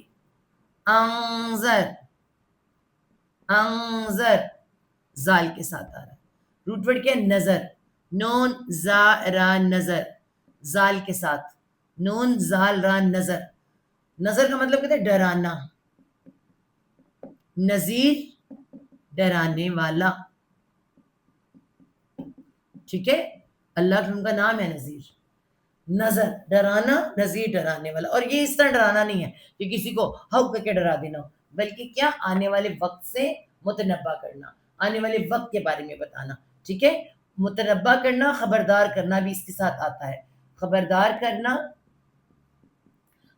انذر، انذر زال کے ساتھ آ رہا ہے، روٹ ورڈ کیا ہے نظر، نون زا را نظر، زال کے ساتھ، نون زال را نظر، نظر کا مطلب کہتے ہیں ڈرانا، نذیر ڈرانے والا ٹھیک ہے، اللہ کا ان کا نام ہے نذیر، نظر ڈرانا، نذیر ڈرانے والا، اور یہ اس طرح ڈرانا نہیں ہے کہ کسی کو ہو کر کے ڈرا دینا ہو، بلکہ کیا آنے والے وقت سے متنبع کرنا، آنے والے وقت کے بارے میں بتانا ٹھیک ہے، متنبع کرنا، خبردار کرنا بھی اس کے ساتھ آتا ہے، خبردار کرنا،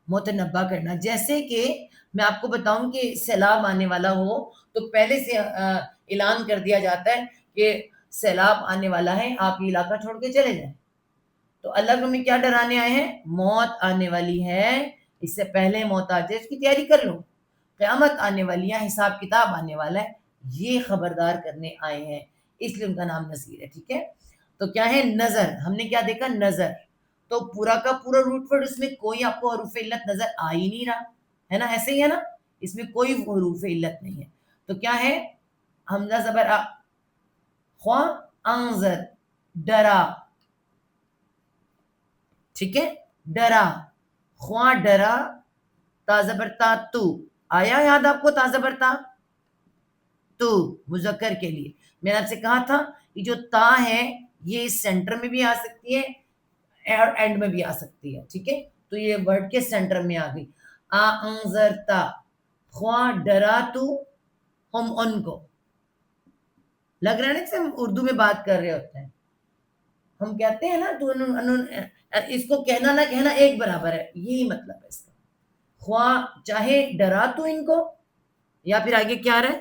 متنبع کرنا. جیسے کہ میں آپ کو بتاؤں کہ سیلاب آنے والا ہو تو پہلے سے اعلان کر دیا جاتا ہے کہ سیلاب آنے والا ہے، آپ یہ علاقہ چھوڑ کے چلے جائیں، تو اللہ تمہیں کیا ڈرانے آئے ہیں، موت آنے والی ہے، اس سے پہلے موت آ جائے اس کی تیاری کر لو، قیامت آنے والی ہے، حساب کتاب آنے والا ہے، یہ خبردار کرنے آئے ہیں، اس لیے ان کا نام نذیر ہے ٹھیک ہے. تو کیا ہے نظر، ہم نے کیا دیکھا نظر، تو پورا کا پورا روٹ ورڈ اس میں کوئی آپ کو حروف علت نظر آ ہی نہیں رہا ہے نا، ایسے ہی ہے نا، اس میں کوئی حروف علت نہیں ہے، تو کیا ہے حمزہ زبر آ، خواہ انذر ڈرا ٹھیک ہے، ڈرا، خواہ ڈرا، تا زبر تا تو، آیا یاد آپ کو تا زبر تا، تو مذکر کے لیے میں نے آپ سے کہا تھا یہ جو تا ہے یہ سینٹر میں بھی آ سکتی ہے اور اینڈ میں بھی آ سکتی ہے ٹھیک ہے، تو یہ ورڈ کے سینٹر میں آ گئی، انذرتا، خواہ ڈرا تو ہم ان کو، لگ رہا ہے نا کہ ہم اردو میں بات کر رہے ہوتے ہیں، ہم کہتے ہیں نا تو اس کو کہنا نہ کہنا ایک برابر ہے، یہی مطلب ہے اس کا، خواہ چاہے ڈرا تو ان کو، یا پھر آگے کیا رہا ہے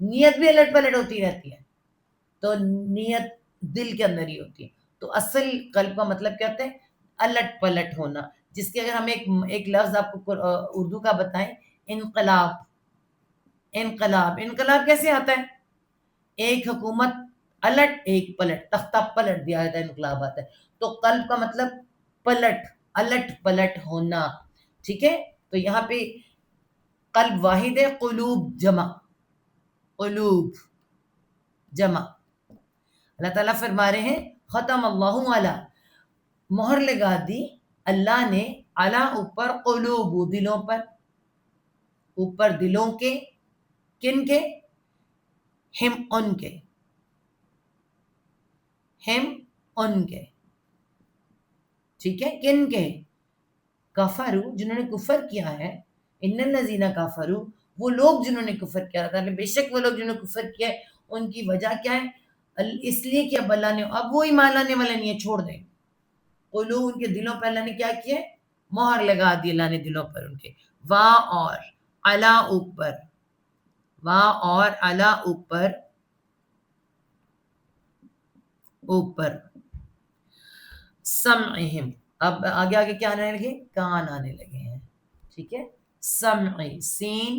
نیت بھی الٹ پلٹ ہوتی رہتی ہے، تو نیت دل کے اندر ہی ہوتی ہے. تو اصل قلب کا مطلب کیا ہوتا ہے؟ الٹ پلٹ ہونا. جس کے اگر ہم ایک لفظ آپ کو اردو کا بتائیں، انقلاب. انقلاب، انقلاب کیسے آتا ہے؟ ایک حکومت الٹ، ایک پلٹ، تختہ پلٹ دیا جاتا ہے، انقلاب آتا ہے. تو قلب کا مطلب پلٹ، الٹ پلٹ ہونا. ٹھیک ہے. تو یہاں پہ قلب واحد ہے، قلوب جمع، قلوب جمع. اللہ تعالیٰ فرما رہے ہیں ختم اللہ علی، مہر لگا دی اللہ نے، علی اوپر، قلوب دلوں پر، اوپر دلوں کے. کن کے؟ ہم ان کے، ہم ان کے. ٹھیک ہے. کن کے؟ کفروا، جنہوں نے کفر کیا ہے. ان الذین کفروا، وہ لوگ جنہوں نے کفر کیا تھا، بے شک وہ لوگ جنہوں نے کفر کیا ہے. ان کی وجہ کیا ہے؟ اس لیے کہ اب اللہ نے، اب وہ ایمان لانے والے نہیں ہے، چھوڑ دیں. قلوب، ان کے دلوں پہ اللہ نے کیا کیا ہے؟ مہر لگا دی اللہ نے دلوں پر ان کے. وا اور علا اوپر، وا اور علا اوپر، اوپر. سمعہم، اب آگے آگے کیا آنے لگے؟ کان آنے لگے ہیں. ٹھیک ہے. سمع، سین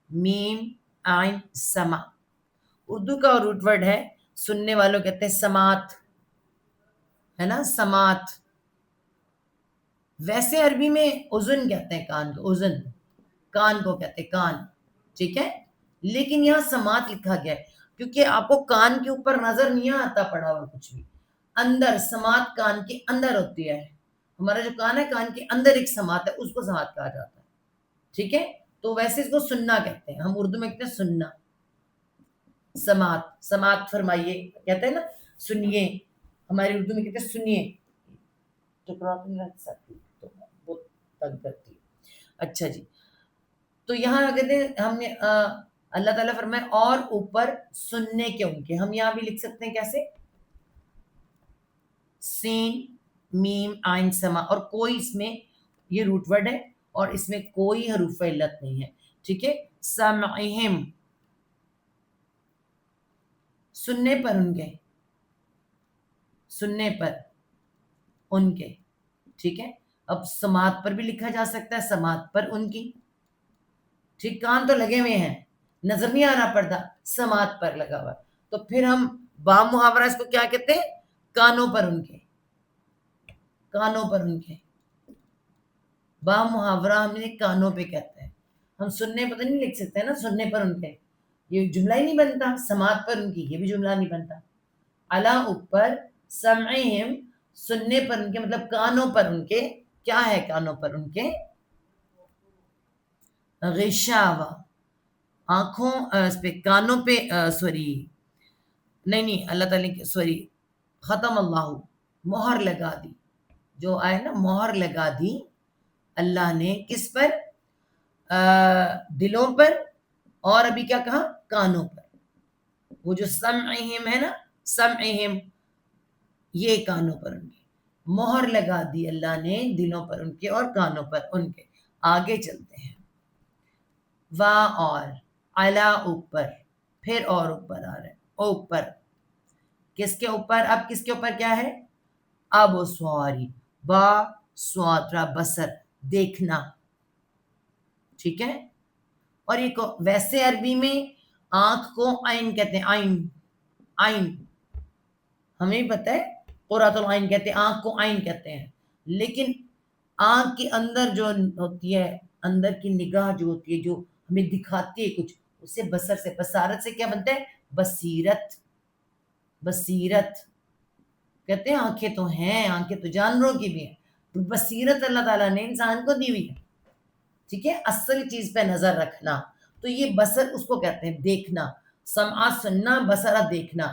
میم عین، سمع. اردو کا روٹ ورڈ ہے، سننے والوں کہتے ہیں سماعت، ہے نا، سماعت. ویسے عربی میں اذن کہتے ہیں کان کو، اذن کان کو کہتے ہیں، کان. ٹھیک ہے. لیکن یہاں سماعت لکھا گیا ہے کیونکہ آپ کو کان کے اوپر نظر نہیں آتا پڑا اور کچھ بھی. اندر سماعت کان کے اندر ہوتی ہے. ہمارا جو کان ہے، کان کے اندر ایک سماعت ہے، اس کو سماعت کہا جاتا ہے. ٹھیک ہے. تو ویسے اس کو سننا کہتے ہیں، ہم اردو میں کہتے ہیں سننا. سماعت، سماعت فرمائیے کہتے ہیں نا، سنیے. ہماری اردو میں کہتے ہیں سنیے. ٹکرا تو نہیں رکھ سکتی تو بہت تنگ کرتی ہے. اچھا جی. تو یہاں کہتے ہیں ہم نے اللہ تعالیٰ فرمائے اور اوپر سننے کے ان کے. ہم یہاں بھی لکھ سکتے ہیں کیسے؟ سین میم عین سما، اور کوئی اس میں، یہ روٹ ورڈ ہے اور اس میں کوئی حروف علت نہیں ہے. ٹھیک ہے. سمعہم، سننے پر ان کے، سننے پر ان کے. ٹھیک ہے. اب سماعت پر بھی لکھا جا سکتا ہے، سماعت پر ان کی. ٹھیک. کان تو لگے ہوئے ہیں، نظر نہیں آ رہا پردہ، سماعت پر لگا ہوا. تو پھر ہم با محاورہ اس کو کیا کہتے ہیں؟ کانوں پر ان کے، کانوں پر ان کے. با محاورہ ہم نے کانوں پہ کہتے ہیں. ہم سننے پر نہیں لکھ سکتے نا، سننے پر ان کے، یہ جملہ ہی نہیں بنتا. سماعت پر ان کی، یہ بھی جملہ نہیں بنتا. علا اوپر، سمعہم سننے پر ان کے، مطلب کانوں پر ان کے. کیا ہے کانوں پر ان کے؟ غشاوہ، آنکھوں اس پہ، کانوں پہ، سوری نہیں اللہ تعالیٰ کی، سوری، ختم اللہ، مہر لگا دی. جو آئے نا، مہر لگا دی اللہ نے کس پر؟ دلوں پر. اور ابھی کیا کہا؟ کانوں پر. وہ جو سمعہم ہے نا، سمعہم، یہ کانوں پر ان کے. مہر لگا دی اللہ نے دلوں پر ان کے اور کانوں پر ان کے. آگے چلتے ہیں. وا اور علا اوپر، پھر اور اوپر آ رہے ہیں. اوپر کس کے اوپر؟ اب کس کے اوپر کیا ہے؟ اب سواری، با سواترا، بصر، دیکھنا. ٹھیک ہے. اور یہ ویسے عربی میں آنکھ کو عین کہتے ہیں، عین، عین ہمیں بھی پتہ ہے، قرۃ العین کہتے ہیں، آنکھ کو عین کہتے ہیں. لیکن آنکھ کے اندر جو ہوتی ہے، اندر کی نگاہ جو ہوتی ہے، جو ہمیں دکھاتی ہے کچھ، اسے بصر سے، بصارت سے کیا بنتا ہے؟ بصیرت. بصیرت کہتے ہیں آنکھیں تو ہیں، آنکھیں تو جانوروں کی بھی ہیں، تو بصیرت اللہ تعالیٰ نے انسان کو دی ہوئی ہے. ٹھیک ہے. اصل چیز پہ نظر رکھنا. تو یہ بصر اس کو کہتے ہیں، دیکھنا. سمع سننا، بصرہ دیکھنا.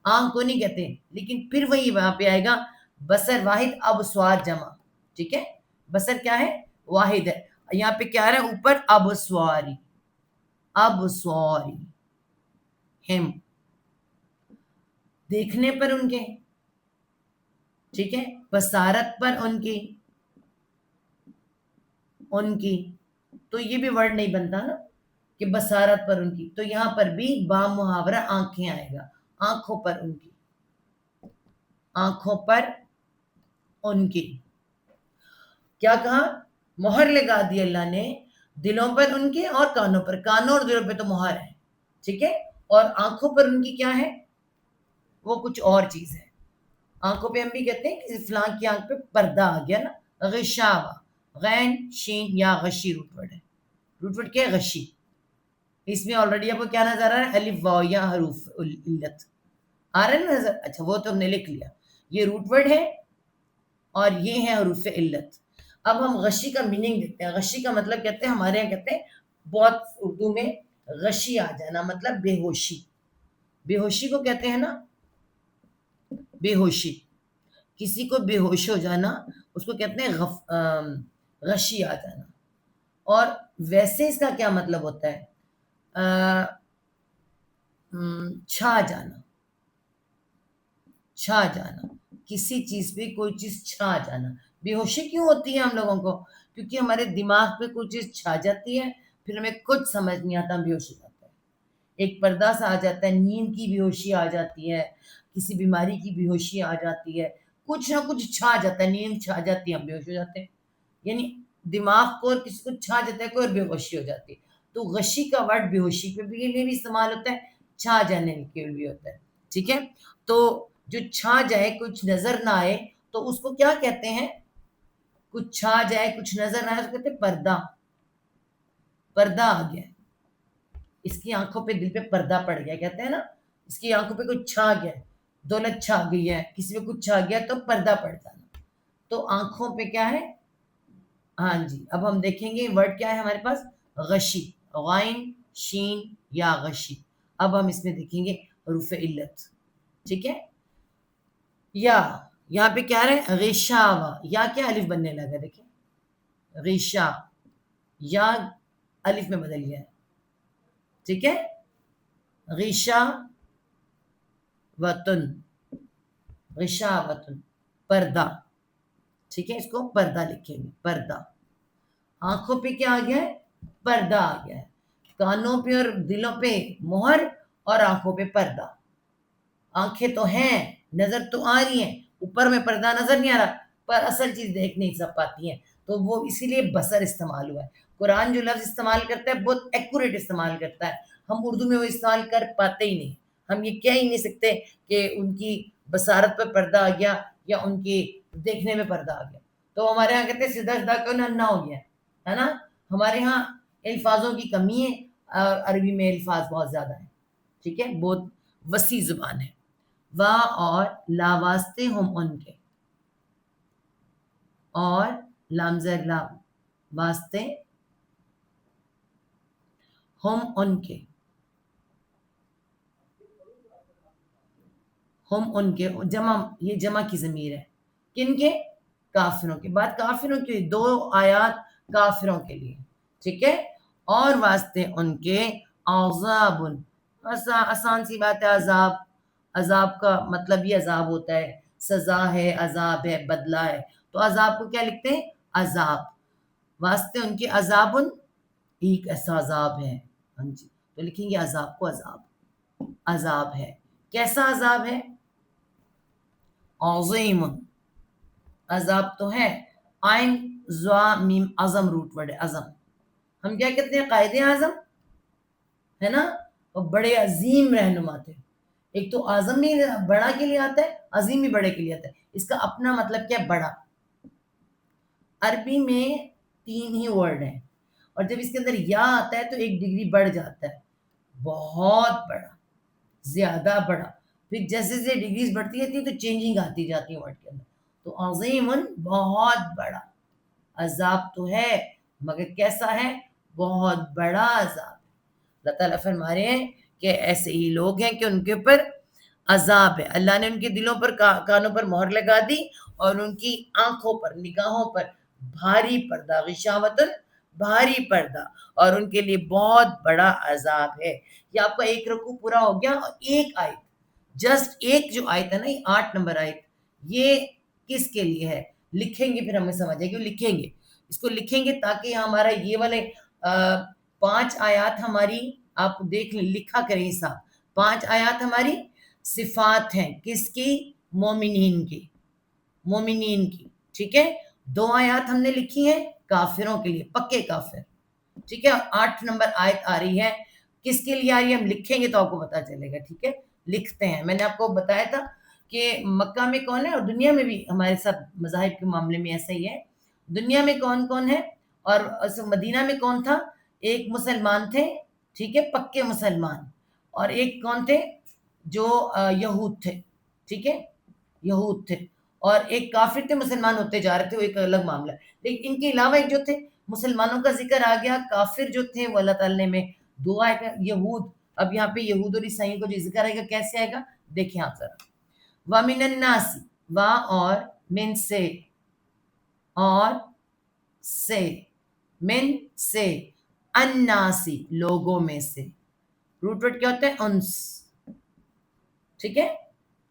آنکھ کو نہیں کہتے. لیکن پھر وہی وہاں پہ آئے گا، بصر واحد، ابصار جمع. ٹھیک ہے. بصر کیا ہے؟ واحد ہے. یہاں پہ کیا رہا ہے اوپر؟ ابصاری، ابصاری، ہم دیکھنے پر ان کے. ٹھیک ہے. بصارت پر ان کی، ان کی. تو یہ بھی ورڈ نہیں بنتا نا. کہ بصارت پر ان کی، تو یہاں پر بھی با محاورہ آنکھیں آئے گا، آنکھوں پر ان کی، آنکھوں پر ان کی. کیا کہا؟ مہر لگا دی اللہ نے دلوں پر ان کے اور کانوں پر. کانوں اور دلوں پہ تو مہر ہے، ٹھیک ہے، اور آنکھوں پر ان کی کیا ہے؟ وہ کچھ اور چیز ہے. آنکھوں پہ ہم بھی کہتے ہیں کہ فلاں کی آنکھ پہ پردہ آ گیا نا، غشاوہ، غین شین یا غشی روٹ ورڈ ہے. روٹ ورڈ کیا ہے؟ غشی. اس میں آلریڈی آپ کو کیا نظر آ رہا ہے؟ الف واو یا حروف علت آ رہا ہے نا نظر. اچھا وہ تو ہم نے لکھ لیا، یہ روٹ ورڈ ہے اور یہ ہے حروف علت. اب ہم غشی کا میننگ دیکھتے ہیں. غشی کا مطلب کہتے ہیں، ہمارے یہاں کہتے ہیں بہت اردو میں، غشی آ جانا مطلب بے ہوشی. بے ہوشی کو کہتے ہیں نا بے ہوشی. کسی کو بے ہوش ہو جانا اس کو کہتے ہیں غشی آ جانا. اور ویسے اس کا کیا مطلب ہوتا ہے؟ چھا جانا. چھا جانا، کسی چیز پہ کوئی چیز چھا جانا. بے ہوشی کیوں ہوتی ہے ہم لوگوں کو؟ کیونکہ ہمارے دماغ پہ کوئی چیز چھا جاتی ہے، پھر ہمیں کچھ سمجھ نہیں آتا، ہم بے ہوش ہو جاتا ہے. ایک پردہ سا آ جاتا ہے، نیند کی بے ہوشی آ جاتی ہے، کسی بیماری کی بے ہوشی آ جاتی ہے، کچھ نہ کچھ چھا جاتا ہے، نیند چھا جاتی ہے، ہم بے ہوش ہو جاتے ہیں. یعنی دماغ کو اور کسی کو چھا جاتا ہے کوئی اور بے ہوشی ہو جاتی ہے. تو غشی کا ورڈ بے ہوشی پہ بھی لیے بھی استعمال ہوتا ہے، چھا جانے کے لیے بھی ہوتا ہے. ٹھیک ہے، تو جو چھا جائے، کچھ نظر نہ آئے، تو اس کو کیا کہتے ہیں؟ کچھ چھا جائے، کچھ نظر نہ آئے، اس کو کہتے ہیں پردہ. پردہ آ گیا، اس کی آنکھوں پہ دل پہ پردہ پڑ گیا، کہتے ہیں نا اس کی آنکھوں پہ کچھ چھا گیا، دولت چھا گئی ہے، کسی پہ کچھ چھا گیا تو پردہ پڑتا ہے. تو آنکھوں پہ کیا ہے؟ ہاں جی. اب ہم دیکھیں گے ورڈ کیا ہے ہمارے پاس، غشی، غائن شین یا غشی. اب ہم اس میں دیکھیں گے حروف علت. ٹھیک ہے، یا یہاں پہ کیا رہے؟ غشاوہ. یا کیا الف بننے لگا، دیکھیں غشا، یا الف میں بدل گیا ہے. ٹھیک ہے، غشا وطن، غشا وطن، پردہ. ٹھیک ہے، اس کو پردہ لکھیں گے، پردہ. آنکھوں پہ کیا آ گیا ہے؟ پردہ آ گیا ہے. کانوں پہ اور دلوں پہ مہر اور آنکھوں پہ پردہ. آنکھیں تو ہیں، نظر تو آ رہی ہیں، اوپر میں پردہ نظر نہیں آ رہا، پر اصل چیز دیکھ نہیں سب پاتی ہیں، تو وہ اسی لیے بصر استعمال ہوا ہے. قرآن جو لفظ استعمال کرتا ہے بہت ایکوریٹ استعمال کرتا ہے، ہم اردو میں وہ استعمال کر پاتے ہی نہیں. ہم یہ کہہ ہی نہیں سکتے کہ ان کی بصارت پر پردہ آ گیا یا ان کی دیکھنے میں پردہ آ گیا. تو ہمارے یہاں کہتے ہیں سیدھا سیدھا کیوں نہ ہو گیا ہے نا. ہمارے ہاں الفاظوں کی کمی ہے اور عربی میں الفاظ بہت زیادہ ہیں. ٹھیک ہے، بہت وسیع زبان ہے. وا اور لا واسطے ہم ان کے، اور لام زیر لا واسطے ہم ان کے، ہم ان کے جمع، یہ جمع کی ضمیر ہے. کن کے؟ کافروں کے. بعد کافروں کے دو آیات کافروں کے لیے. ٹھیک ہے، اور واسطے ان کے عذاب، آسان سی بات ہے. عذاب، عذاب کا مطلب یہ عذاب ہوتا ہے، سزا ہے، عذاب ہے، بدلہ ہے. تو عذاب کو کیا لکھتے ہیں؟ عذاب. واسطے ان کے عذاب، ایک ایسا عذاب ہے. ہاں جی، تو لکھیں گے عذاب کو عذاب، عذاب ہے. کیسا عذاب ہے؟ عظیم، عذاب تو ہے. آئن زوا میم عظم روٹ ورڈ ہے، عظم. ہم کیا کہتے ہیں؟ قائد اعظم ہے نا، اور بڑے عظیم رہنما تھے. ایک تو اعظم بھی بڑا کے لیے آتا ہے، عظیم بھی بڑے کے لیے آتا ہے. اس کا اپنا مطلب کیا ہے؟ بڑا. عربی میں 3 ہی ورڈ ہیں، اور جب اس کے اندر یا آتا ہے تو ایک ڈگری بڑھ جاتا ہے، بہت بڑا، زیادہ بڑا. پھر جیسے جیسے ڈگریز بڑھتی جاتی ہیں تو چینجنگ آتی جاتی ہے ورڈ کے اندر. تو عظیم بہت بڑا. عذاب تو ہے مگر کیسا ہے؟ بہت بڑا عذاب. اللہ تعالیٰ فرما رہے ہیں کہ ایسے ہی لوگ ہیں کہ ان کے اوپر عذاب ہے. اللہ نے ان کے دلوں پر، کانوں پر مہر لگا دی، اور ان کی آنکھوں پر، نگاہوں پر بھاری پردہ، غشاوتن بھاری پردہ، اور ان کے لیے بہت بڑا عذاب ہے. یہ آپ کا ایک رکوع پورا ہو گیا، اور ایک آیت، جسٹ ایک جو آیت ہے نا، 8 نمبر آیت، یہ کس کے لیے ہے؟ لکھیں گے پھر ہمیں سمجھ آئے گی. لکھیں گے، اس کو لکھیں گے تاکہ ہمارا یہ والے 5 آیات ہماری، آپ دیکھ لیں، لکھا کریں حساب، 5 آیات ہماری صفات ہیں، کس کی؟ مومنین کی، مومنین کی، ٹھیک ہے. 2 آیات ہم نے لکھی ہیں کافروں کے لیے، پکے کافر، ٹھیک ہے. 8 نمبر آیت آ رہی ہے، کس کے لیے آ رہی ہے ہم لکھیں گے تو آپ کو پتا چلے گا، ٹھیک ہے. لکھتے ہیں، میں نے آپ کو بتایا تھا کہ مکہ میں کون ہے، اور دنیا میں بھی ہمارے ساتھ مذاہب کے معاملے میں ایسا ہی ہے. دنیا میں کون کون ہے اور مدینہ میں کون تھا؟ ایک مسلمان تھے، ٹھیک ہے، پکے مسلمان، اور ایک کون تھے؟ جو یہود تھے، ٹھیک ہے، یہود تھے، اور ایک کافر تھے، مسلمان ہوتے جا رہے تھے، وہ ایک الگ معاملہ ہے. لیکن ان کے علاوہ ایک جو تھے مسلمانوں کا ذکر آ گیا، کافر جو تھے وہ اللہ تعالیٰ نے میں دعا ہے کہ یہود، اب یہاں پہ یہود اور عیسائیوں کو جو ذکر آئے گا کیسے آئے گا دیکھیں آپ ذرا. وَمِنَ النَّاسِ، وا اور من سے، اور سے، من سے، الناسی لوگوں میں سے، روٹ ورڈ کیا ہوتا ہے؟ انس، ٹھیک ہے،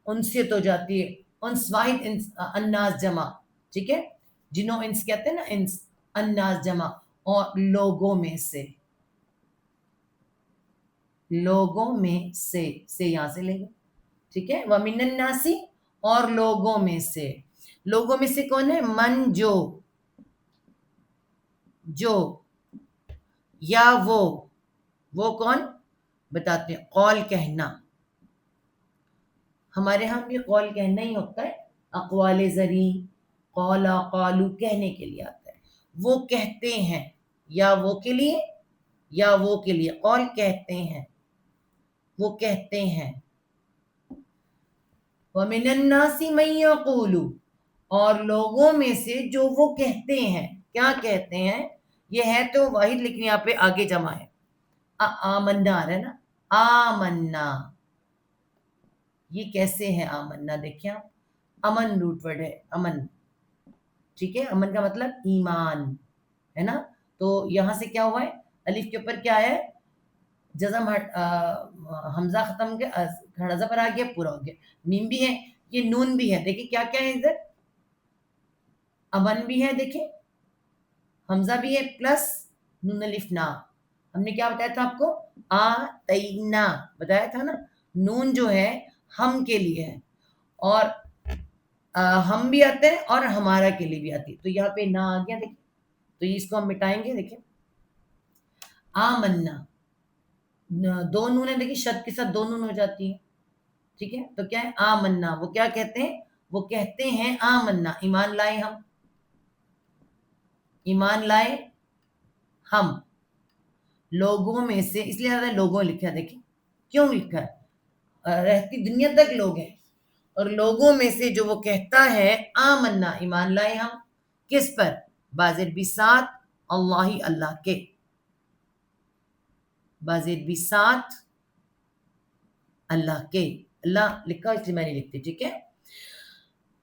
انسیت ہو جاتی ہے، انس واحد، الناس جمع، ٹھیک ہے، جنہوں انس کہتے ہیں نا، انس، الناس جمع، اور لوگوں میں سے، لوگوں میں سے یہاں سے لیں گے، ٹھیک ہے. وَمِنَ النَّاسِ، اور لوگوں میں سے، لوگوں میں سے کون ہے؟ من، جو یا وہ کون بتاتے ہیں؟ قول کہنا، ہمارے ہاں بھی قول کہنا ہی ہوتا ہے، اقوال زری، قولا، قالو کہنے کے لیے آتا ہے، وہ کہتے ہیں، یا وہ کے لیے، یا وہ کے لیے، قول کہتے ہیں، وہ کہتے ہیں. وَمِنَ النَّاسِ مَن يَقُولُ، اور لوگوں میں سے جو وہ کہتے ہیں، کیا کہتے ہیں؟ یہ ہے تو واحد لیکن یہاں پہ آگے جمع ہے، آمنا آ رہا ہے نا، آمنا، یہ کیسے ہے آمنا؟ دیکھیں آپ، امن روٹ ورڈ ہے، امن، ٹھیک ہے، امن کا مطلب ایمان ہے نا. تو یہاں سے کیا ہوا ہے؟ الف کے اوپر کیا ہے؟ جزم، حمزہ ختم کے کھڑا پر آ گیا، پورا ہو گیا. میم بھی ہے، یہ نون بھی ہے، دیکھیں کیا کیا ہے ادھر، امن بھی ہے، دیکھیں حمزہ بھی ہے، پلس نون الف نا. ہم نے کیا بتایا تھا آپ کو؟ آتینا بتایا تھا نا، نون جو ہے ہم کے لیے ہے، اور ہم بھی آتے ہیں اور ہمارا کے لیے بھی آتی ہے، تو یہاں پہ نہ آ گیا، دیکھیں، تو اس کو ہم مٹائیں گے. دیکھیں آمنا، دو نون ہے، دیکھیں شد کے ساتھ دو نون ہو جاتی ہے، ٹھیک ہے. تو کیا ہے؟ آمنا، وہ کیا کہتے ہیں؟ وہ کہتے ہیں آمنا، ایمان لائے ہم، ایمان لائے ہم، لوگوں میں سے، اس لیے لوگوں لکھا، دیکھیں کیوں لکھا ہے؟ رہتی دنیا تک لوگ ہیں، اور لوگوں میں سے جو وہ کہتا ہے آمنا، ایمان لائے ہم، کس پر؟ بازر بھی ساتھ، اللہ کے، بازر بھی ساتھ اللہ کے، اللہ لکھا اس لیے میں نہیں لکھتی، ٹھیک ہے.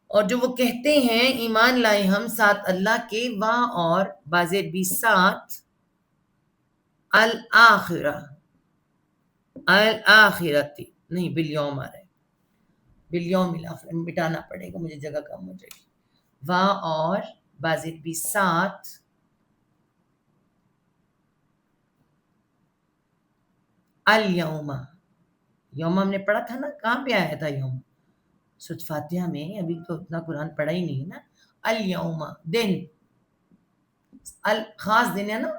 اور جو وہ کہتے ہیں ایمان لائے ہم ساتھ اللہ کے، وہاں اور بازر بھی ساتھ الآخرہ، الآخرتی نہیں، بالیوم آ رہا ہے، بالیوم الآخرہ مٹانا پڑے گا، مجھے جگہ کم ہو جائے گی. وہاں اور بازر بھی ساتھ الیوم، یوم ہم نے پڑھا تھا نا، کہاں پہ آیا تھا یوم؟ سورۃ فاتحہ میں، ابھی تو اتنا قرآن پڑھا ہی نہیں ہے نا. الیوم دن، خاص دن ہے نا،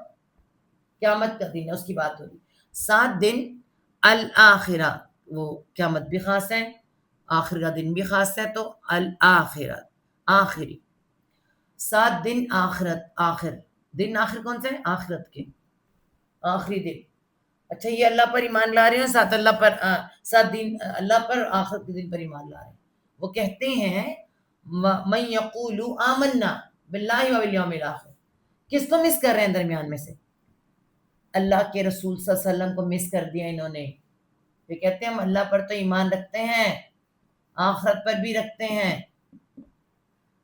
قیامت کا دن ہے، اس کی بات ہو رہی. 7 دن، الآخرہ، وہ قیامت بھی خاص ہے، آخر کا دن بھی خاص ہے، تو الآخرت آخری. 7 دن آخرت، آخر دن، آخر کون سا ہے؟ آخرت کے آخری دن. اچھا، یہ اللہ پر ایمان لا رہے ہیں، ساتھ اللہ پر 7 دن اللہ پر، آخرت کے دن پر ایمان لا رہے ہیں. وہ کہتے ہیں من یقول آمنا باللہ والیوم الاخر، کس کو مس کر رہے ہیں درمیان میں سے؟ اللہ کے رسول صلی اللہ علیہ وسلم کو مس کر دیا انہوں نے. یہ کہتے ہیں ہم اللہ پر تو ایمان رکھتے ہیں، آخرت پر بھی رکھتے ہیں،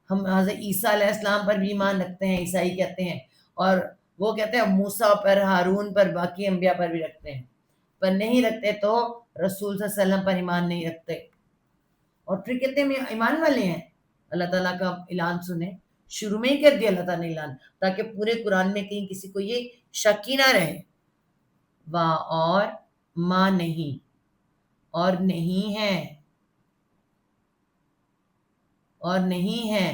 ہم حضرت عیسیٰ علیہ السلام پر بھی ایمان رکھتے ہیں، عیسائی کہتے ہیں، اور وہ کہتے ہیں موسیٰ پر، ہارون پر، باقی انبیاء پر بھی رکھتے ہیں، پر نہیں رکھتے تو رسول صلی اللہ علیہ وسلم پر ایمان نہیں رکھتے. اور پھر کہتے ہیں ایمان والے ہیں. اللہ تعالیٰ کا اعلان سنیں، شروع میں ہی کر دیا اللہ تعالیٰ نے اعلان، تاکہ پورے قرآن میں کہیں کسی کو یہ شک ہی نہ رہے وا اور ما نہیں، اور نہیں ہے، اور نہیں ہے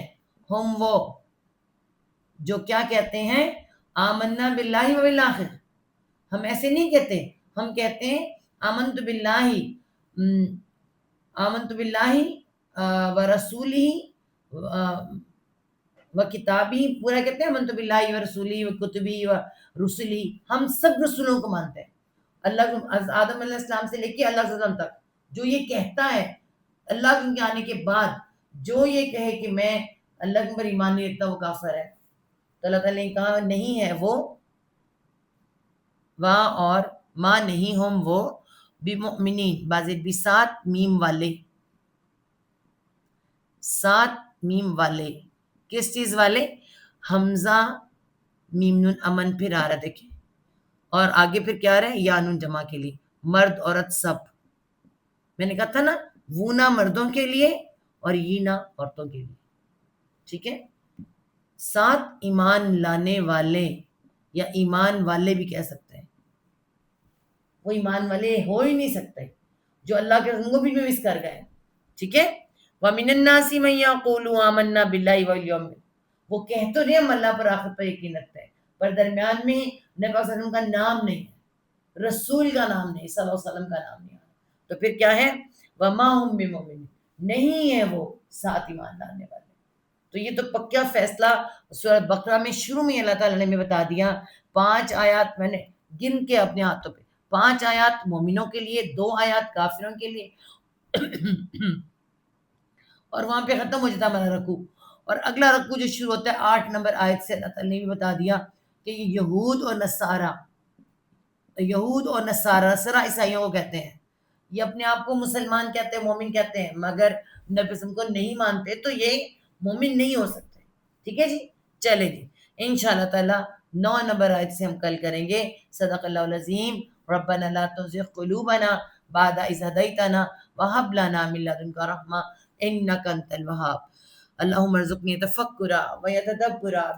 ہم وہ جو کیا کہتے ہیں، آمنا باللہ و بالآخر. ہم ایسے نہیں کہتے، ہم کہتے ہیں آمنت باللہ، آمنت باللہ و رسولی و کتابی، پورا کہتے ہیں آمنت باللہ و رسولی و کتبی و رسلی. ہم سب رسولوں کو مانتے ہیں، اللہ آدم علیہ السلام سے لے کے اللہ صلی اللہ علیہ وسلم تک. جو یہ کہتا ہے اللہ کے آنے کے بعد، جو یہ کہے کہ میں اللہ کے اوپر ایمان نہیں رکھتا، وہ کافر ہے. تو اللہ تعالیٰ نے کہا نہیں ہے وہ، وا اور ما نہیں ہم وہ، بمؤمنین، بازد بھی 7 میم والے، 7 میم والے. کس چیز والے؟ حمزہ میم نون امن پھر آ رہا دیکھیں، اور آگے پھر کیا آ رہا ہے؟ یا نون جمع کے لیے، مرد عورت سب. میں نے کہا تھا نا وونا مردوں کے لیے اور یینا عورتوں کے لیے. ٹھیک ہے، 7 ایمان لانے والے یا ایمان والے بھی کہہ سکتے ہیں. وہ ایمان والے ہو ہی نہیں سکتے جو اللہ کے رسول کو بھی مس کر گئے. ٹھیک ہے، وَمِنَ النَّاسِ مَن يَقُولُ آمَنَّا بِاللَّهِ وَالْيَوْمِ الْآخِرِ، وہ کہہ تو رہے ہم اللہ پر آخرت پر یقین رکھتے ہیں، پر درمیان میں نبی صلی اللہ علیہ وسلم کا نام نہیں ہے، رسول کا نام نہیں، صلی اللہ علیہ وسلم کا نام نہیں ہے. تو پھر کیا ہے؟ وَمَا هُم بِمُؤْمِنِينَ، نہیں ہے وہ 7 ایمان لانے والے. تو یہ تو پکا فیصلہ سورۃ بقرہ میں شروع میں اللہ تعالیٰ نے ہمیں بتا دیا. 5 آیات میں نے گن کے اپنے ہاتھوں پہ، 5 آیات مومنوں کے لیے، 2 آیات کافروں کے لیے، اور وہاں پہ ختم ہو جاتا ہمارا رکوع. اور اگلا رکوع جو شروع ہوتا ہے 8 نمبر آیت سے، اللہ تعالیٰ نے بھی بتا دیا کہ یہ یہود اور نصارہ، یہود اور نصارہ عیسائیوں کو کہتے ہیں، یہ اپنے آپ کو مسلمان کہتے ہیں، مومن کہتے ہیں، مگر نبی وسلم کو نہیں مانتے، تو یہ مومن نہیں ہو سکتے. ٹھیک ہے جی، چلے جی، انشاءاللہ تعالی 9 نمبر آیت سے ہم کل کریں گے. صدق اللہ العظیم. ربنا لا تزغ قلوبنا بعد إذ هديتنا وهب لنا من لدنك رحمة إنك أنت الوهاب. اللهم ارزقني تفكرا ويتدبرا